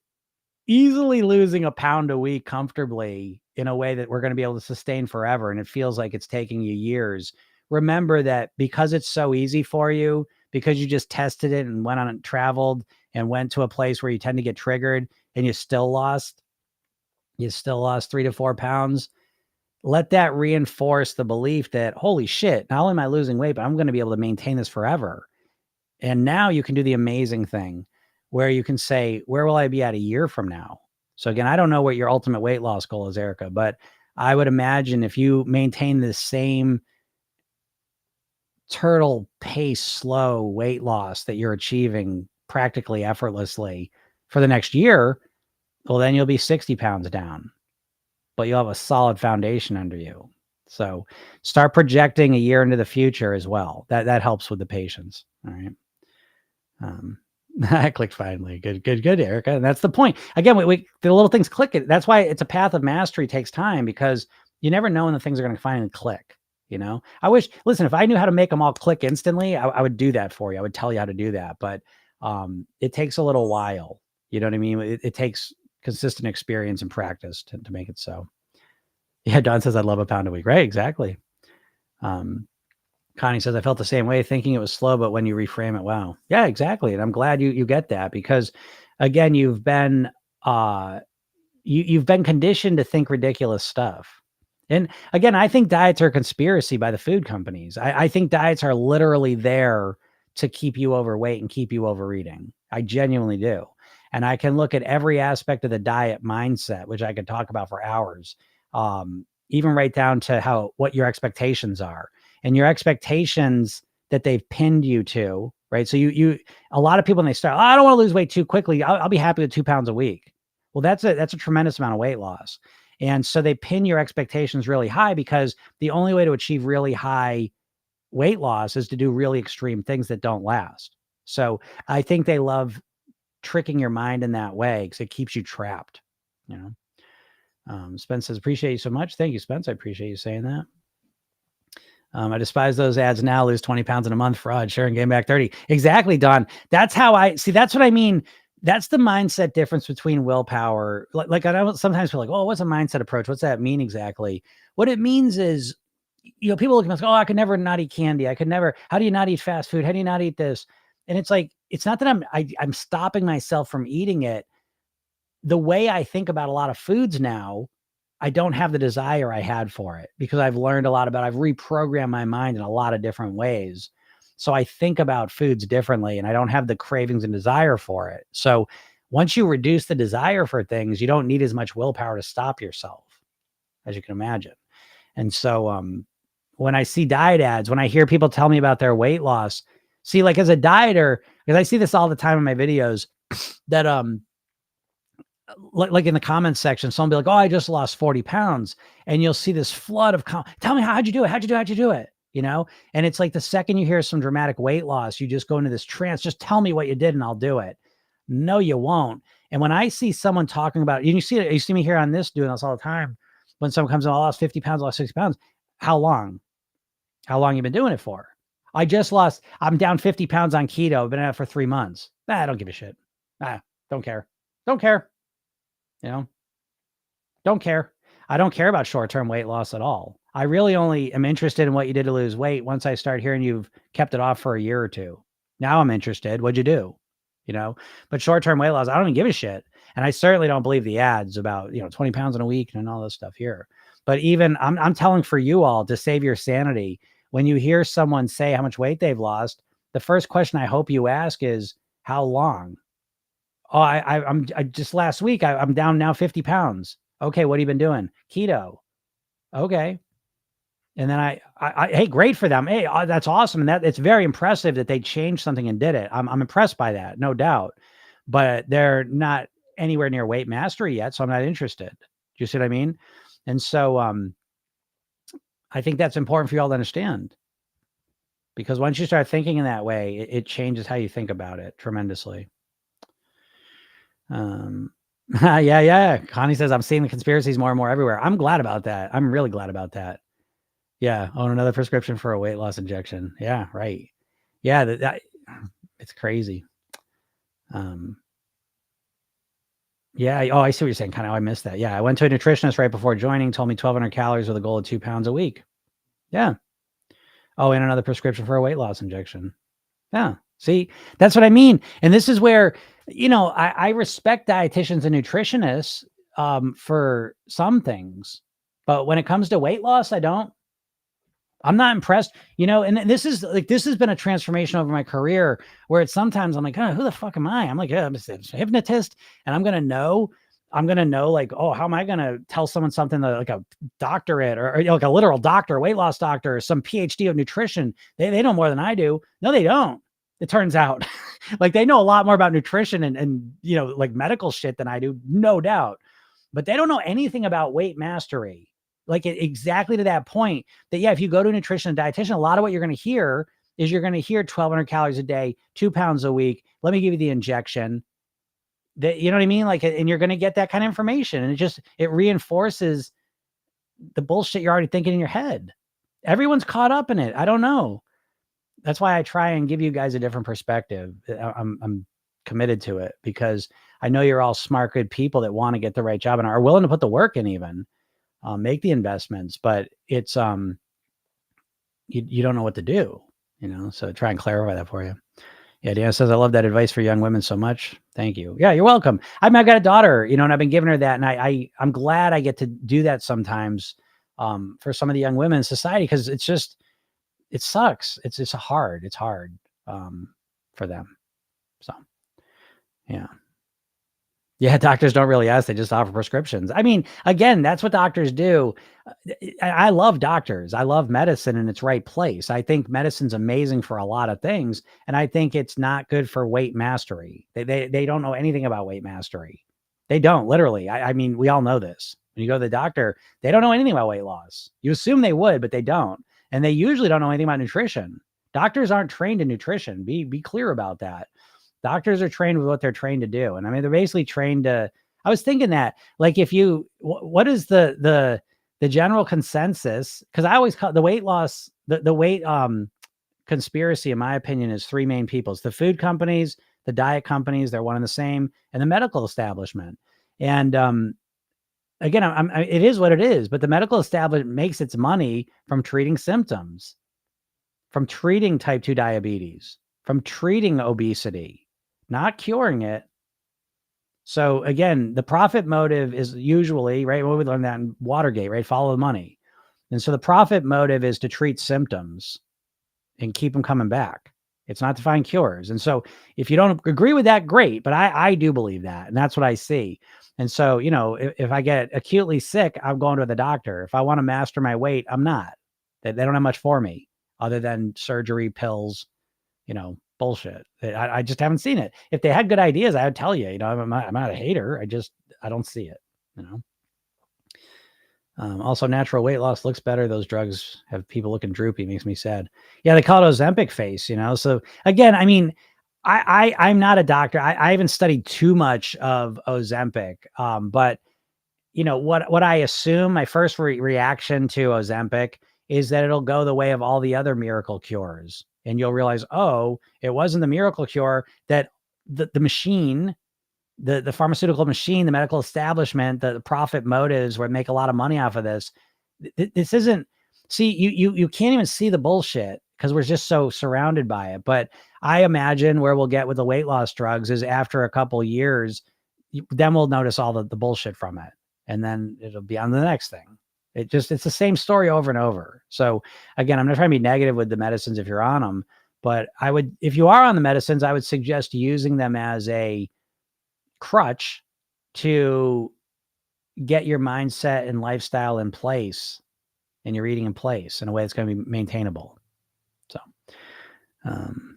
Speaker 1: easily losing a pound a week comfortably in a way that we're going to be able to sustain forever, and it feels like it's taking you years, remember that because it's so easy for you, because you just tested it and went on and traveled and went to a place where you tend to get triggered, and you still lost 3 to 4 pounds. Let that reinforce the belief that, holy shit, not only am I losing weight, but I'm going to be able to maintain this forever. And now you can do the amazing thing where you can say, where will I be at a year from now? So again, I don't know what your ultimate weight loss goal is, Erica, but I would imagine if you maintain the same turtle pace, slow weight loss that you're achieving practically effortlessly for the next year, well, then you'll be 60 pounds down, but you'll have a solid foundation under you. So start projecting a year into the future as well. That helps with the patience. All right. I clicked finally. Good, Erica. And that's the point. Again, we the little things click it. That's why it's a path of mastery. Takes time because you never know when the things are going to finally click. You know, listen, if I knew how to make them all click instantly, I would do that for you. I would tell you how to do that. But it takes a little while. You know what I mean? It takes consistent experience and practice to make it so. Yeah, Don says, I love a pound a week. Right, exactly. Connie says, I felt the same way, thinking it was slow, but when you reframe it, wow. Yeah, exactly. And I'm glad you get that because, again, you've been you've been conditioned to think ridiculous stuff. And again, I think diets are a conspiracy by the food companies. I think diets are literally there to keep you overweight and keep you overeating. I genuinely do. And I can look at every aspect of the diet mindset, which I could talk about for hours, even right down to what your expectations are. And your expectations that they've pinned you to, right? So a lot of people, when they start, I don't want to lose weight too quickly. I'll be happy with 2 pounds a week. Well, that's a tremendous amount of weight loss. And so they pin your expectations really high because the only way to achieve really high weight loss is to do really extreme things that don't last. So I think they love tricking your mind in that way because it keeps you trapped, you know? Spence says, appreciate you so much. Thank you, Spence. I appreciate you saying that. I despise those ads now, lose 20 pounds in a month, fraud, sharing, gain back 30. Exactly, Don. That's how that's what I mean. That's the mindset difference between willpower. Like I don't sometimes feel like, oh, what's a mindset approach? What's that mean exactly? What it means is, people look at me like, oh, I could never not eat candy. I could never. How do you not eat fast food? How do you not eat this? And it's like, it's not that I'm stopping myself from eating it. The way I think about a lot of foods now, I don't have the desire I had for it because I've learned a lot about, I've reprogrammed my mind in a lot of different ways. So I think about foods differently and I don't have the cravings and desire for it. So once you reduce the desire for things, you don't need as much willpower to stop yourself, as you can imagine. And so, when I see diet ads, when I hear people tell me about their weight loss, see, like as a dieter, because I see this all the time in my videos, that like in the comments section, someone be like, oh, I just lost 40 pounds. And you'll see this flood of, tell me, how'd you do it? How'd you do it? How'd you do it? And it's like the second you hear some dramatic weight loss, you just go into this trance. Just tell me what you did and I'll do it. No, you won't. And when I see someone talking about, you see me here on this doing this all the time. When someone comes in, I lost 50 pounds, I lost 60 pounds. How long? How long you been doing it for? I'm down 50 pounds on keto. I've been at it for 3 months. I don't give a shit. Don't care. Don't care. Don't care. I don't care about short-term weight loss at all. I really only am interested in what you did to lose weight once I start hearing you've kept it off for a year or two. Now I'm interested. What'd you do? But short-term weight loss, I don't even give a shit. And I certainly don't believe the ads about, 20 pounds in a week and all this stuff here. But even I'm telling for you all to save your sanity, when you hear someone say how much weight they've lost, the first question I hope you ask is, how long? Oh, I'm just last week, I'm down now 50 pounds. Okay. What have you been doing? Keto. Okay. And then hey, great for them. Hey, that's awesome. And it's very impressive that they changed something and did it. I'm impressed by that, no doubt, but they're not anywhere near weight mastery yet. So I'm not interested. Do you see what I mean? And so, I think that's important for you all to understand, because once you start thinking in that way, it changes how you think about it tremendously. Yeah. Connie says, I'm seeing the conspiracies more and more everywhere. I'm glad about that. I'm really glad about that. Yeah. Own another prescription for a weight loss injection. Yeah. Right. Yeah. It's crazy. Yeah. Oh, I see what you're saying. Kind of, I missed that. Yeah. I went to a nutritionist right before joining, told me 1,200 calories with a goal of 2 pounds a week. Yeah. Oh, and another prescription for a weight loss injection. Yeah. See, that's what I mean. And this is where, I respect dietitians and nutritionists for some things, but when it comes to weight loss, I don't. I'm not impressed, and this has been a transformation over my career where it's sometimes I'm like, oh, who the fuck am I? I'm like, I'm a hypnotist and I'm going to know like, oh, how am I going to tell someone something that, like a doctorate or like a literal doctor, weight loss doctor, or some PhD of nutrition? They know more than I do. No, they don't. It turns out like they know a lot more about nutrition and like medical shit than I do, no doubt, but they don't know anything about weight mastery. Like exactly to that point that, yeah, if you go to a nutrition and dietitian, a lot of what you're going to hear is 1,200 calories a day, 2 pounds a week. Let me give you the injection. You know what I mean? Like, and you're going to get that kind of information. And it reinforces the bullshit you're already thinking in your head. Everyone's caught up in it. I don't know. That's why I try and give you guys a different perspective. I'm committed to it because I know you're all smart, good people that want to get the right job and are willing to put the work in even. Make the investments, but it's, you don't know what to do, so try and clarify that for you. Yeah. Deanna says, I love that advice for young women so much. Thank you. Yeah, you're welcome. I've got a daughter, and I've been giving her that. And I'm glad I get to do that sometimes, for some of the young women in society. Cause it sucks. It's hard, for them. So, yeah. Yeah, doctors don't really ask. They just offer prescriptions. I mean, again, that's what doctors do. I love doctors. I love medicine in its right place. I think medicine's amazing for a lot of things. And I think it's not good for weight mastery. They don't know anything about weight mastery. They don't, literally. I mean, we all know this. When you go to the doctor, they don't know anything about weight loss. You assume they would, but they don't. And they usually don't know anything about nutrition. Doctors aren't trained in nutrition. Be clear about that. Doctors are trained with what they're trained to do. And I mean, they're basically trained to, I was thinking that, like, what is the general consensus? Cause I always call the weight loss, the weight, conspiracy, in my opinion, is three main people. It's the food companies, the diet companies, they're one and the same, and the medical establishment. And again, it is what it is, but the medical establishment makes its money from treating symptoms, from treating type 2 diabetes, from treating obesity, not curing it. So again, the profit motive is usually, right? Well, we learned that in Watergate, right? Follow the money. And so the profit motive is to treat symptoms and keep them coming back. It's not to find cures. And so if you don't agree with that, great. But I do believe that. And that's what I see. And so, if I get acutely sick, I'm going to the doctor. If I want to master my weight, I'm not. They don't have much for me other than surgery, pills, bullshit. I just haven't seen it. If they had good ideas, I would tell you, I'm not a hater. I don't see it, Also, natural weight loss looks better. Those drugs have people looking droopy. Makes me sad. Yeah, they call it Ozempic face, So again, I mean, I'm not a doctor. I haven't studied too much of Ozempic, but what I assume my first reaction to Ozempic is that it'll go the way of all the other miracle cures, and you'll realize, oh, it wasn't the miracle cure that the machine. The pharmaceutical machine, the medical establishment, the profit motives where make a lot of money off of this. This isn't, see, you can't even see the bullshit because we're just so surrounded by it. But I imagine where we'll get with the weight loss drugs is after a couple years, then we'll notice all the bullshit from it. And then it'll be on the next thing. It's the same story over and over. So again, I'm not trying to be negative with the medicines if you're on them, but if you are on the medicines, I would suggest using them as a crutch to get your mindset and lifestyle in place and your eating in place in a way that's going to be maintainable. So,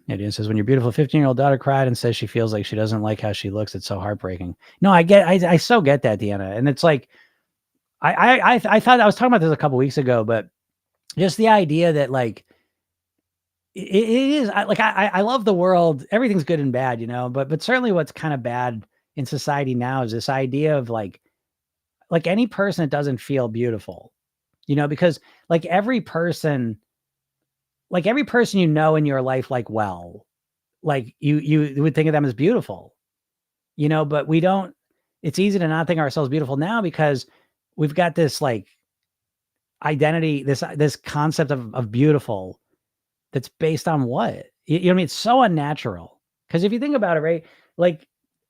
Speaker 1: Adrian says, when your beautiful 15-year-old daughter cried and says she feels like she doesn't like how she looks, it's so heartbreaking. No, I so get that, Deanna. And it's like, I thought I was talking about this a couple weeks ago, but just the idea that like, it is like, I love the world. Everything's good and bad, but certainly what's kind of bad in society now is this idea of like any person that doesn't feel beautiful, because like every person in your life, like you would think of them as beautiful, but we don't. It's easy to not think of ourselves beautiful now because we've got this like identity, this concept of beautiful that's based on what? You know what I mean? It's so unnatural. Because if you think about it, right, like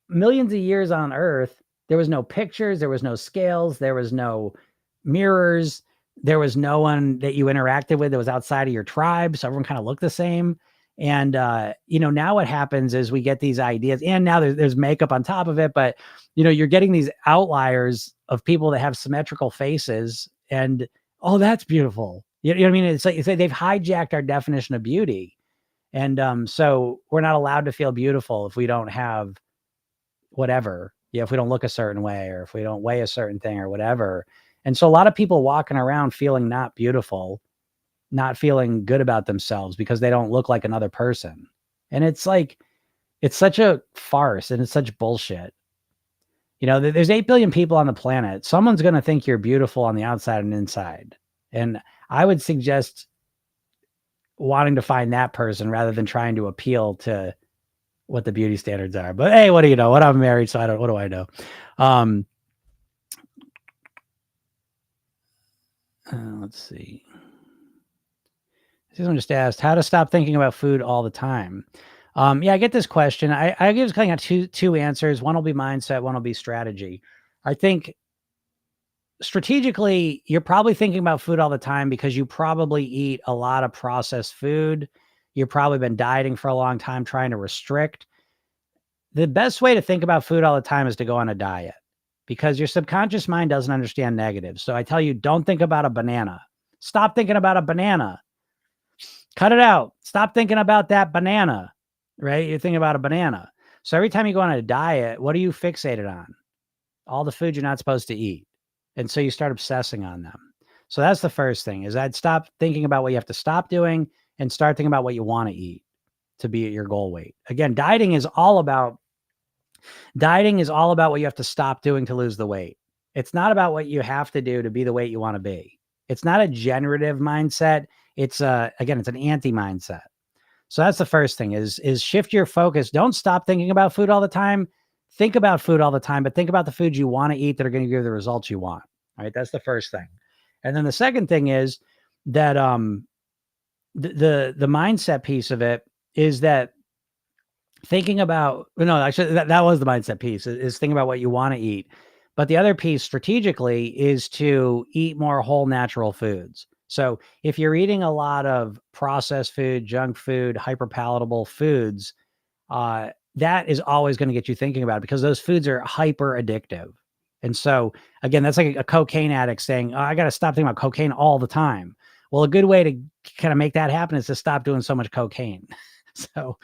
Speaker 1: millions of years on Earth, there was no pictures, there was no scales, there was no mirrors, there was no one that you interacted with that was outside of your tribe, so everyone kind of looked the same. And now what happens is we get these ideas, and now there's makeup on top of it, but you're getting these outliers of people that have symmetrical faces, and oh, that's beautiful. You know what I mean? It's like they've hijacked our definition of beauty, and so we're not allowed to feel beautiful if we don't have whatever, if we don't look a certain way or if we don't weigh a certain thing or whatever. And so a lot of people walking around feeling not beautiful, not feeling good about themselves because they don't look like another person. And it's like, it's such a farce and it's such bullshit. There's 8 billion people on the planet. Someone's going to think you're beautiful on the outside and inside. And I would suggest wanting to find that person rather than trying to appeal to what the beauty standards are. But hey, what do you know? What I'm married, so what do I know? Let's see. Someone just asked how to stop thinking about food all the time. Yeah, I get this question. I give kind of two answers. One will be mindset, one will be strategy. I think strategically, you're probably thinking about food all the time because you probably eat a lot of processed food. You've probably been dieting for a long time, trying to restrict. The best way to think about food all the time is to go on a diet because your subconscious mind doesn't understand negatives. So I tell you, don't think about a banana. Stop thinking about a banana. Cut it out. Stop thinking about that banana, right? You're thinking about a banana. So every time you go on a diet, what are you fixated on? All the food you're not supposed to eat. And so you start obsessing on them. So that's the first thing is I'd stop thinking about what you have to stop doing and start thinking about what you want to eat to be at your goal weight. Again, dieting is all about what you have to stop doing to lose the weight. It's not about what you have to do to be the weight you want to be. It's not a generative mindset. It's an anti mindset. So that's the first thing is shift your focus. Don't stop thinking about food all the time. Think about food all the time, but think about the foods you want to eat that are going to give you the results you want. All right. That's the first thing. And then the second thing is that the mindset piece of it is that thinking about, no, actually that was the mindset piece is thinking about what you want to eat. But the other piece strategically is to eat more whole natural foods. So if you're eating a lot of processed food, junk food, hyper palatable foods, that is always going to get you thinking about it because those foods are hyper addictive. And so again, that's like a cocaine addict saying, oh, I got to stop thinking about cocaine all the time. Well, a good way to kind of make that happen is to stop doing so much cocaine. So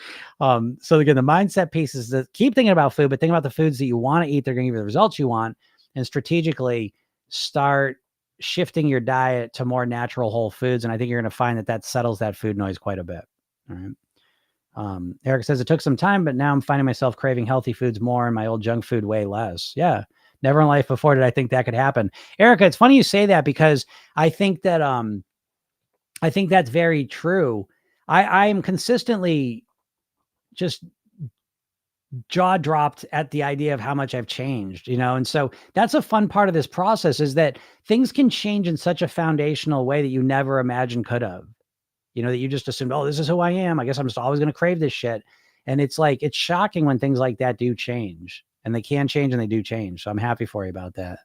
Speaker 1: again, the mindset piece is to keep thinking about food, but think about the foods that you want to eat. They're going to give you the results you want, and strategically start shifting your diet to more natural whole foods. And I think you're going to find that settles that food noise quite a bit. All right. Eric says it took some time, but now I'm finding myself craving healthy foods more and my old junk food way less. Yeah. Never in life before did I think that could happen. Erica, it's funny you say that because I think that, I think that's very true. I am consistently just jaw dropped at the idea of how much I've changed, and so that's a fun part of this process is that things can change in such a foundational way that you never imagined could have, that you just assumed, oh, this is who I am. I guess I'm just always going to crave this shit. And it's like, it's shocking when things like that do change, and they can change and they do change. So I'm happy for you about that.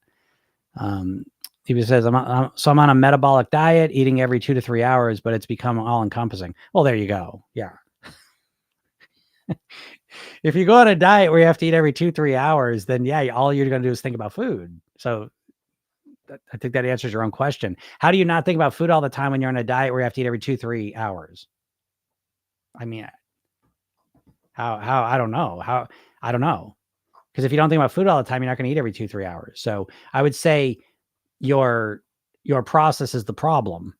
Speaker 1: He says, I'm on a metabolic diet, eating every 2 to 3 hours, but it's become all encompassing. Well, there you go. Yeah. If you go on a diet where you have to eat every 2-3 hours, then yeah, all you're going to do is think about food. So I think that answers your own question. How do you not think about food all the time when you're on a diet where you have to eat every 2-3 hours? I mean, how, I don't know I don't know. Because if you don't think about food all the time, you're not going to eat every 2-3 hours. So I would say your process is the problem,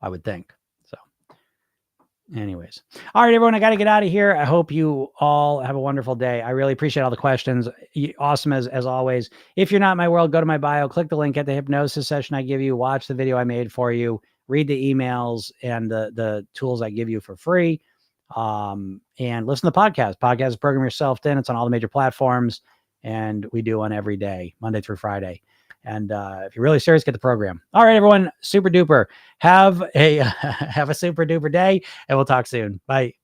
Speaker 1: I would think. So anyways, all right, everyone, I got to get out of here. I hope you all have a wonderful day. I really appreciate all the questions. Awesome as always. If you're not in my world, go to my bio, click the link, get the hypnosis session I give you, watch the video I made for you, read the emails and the tools I give you for free. And listen to the podcast. Podcast is Program Yourself Thin. It's on all the major platforms, and we do one every day, Monday through Friday. And if you're really serious, get the program. All right, everyone, super duper. Have a super duper day, and we'll talk soon. Bye.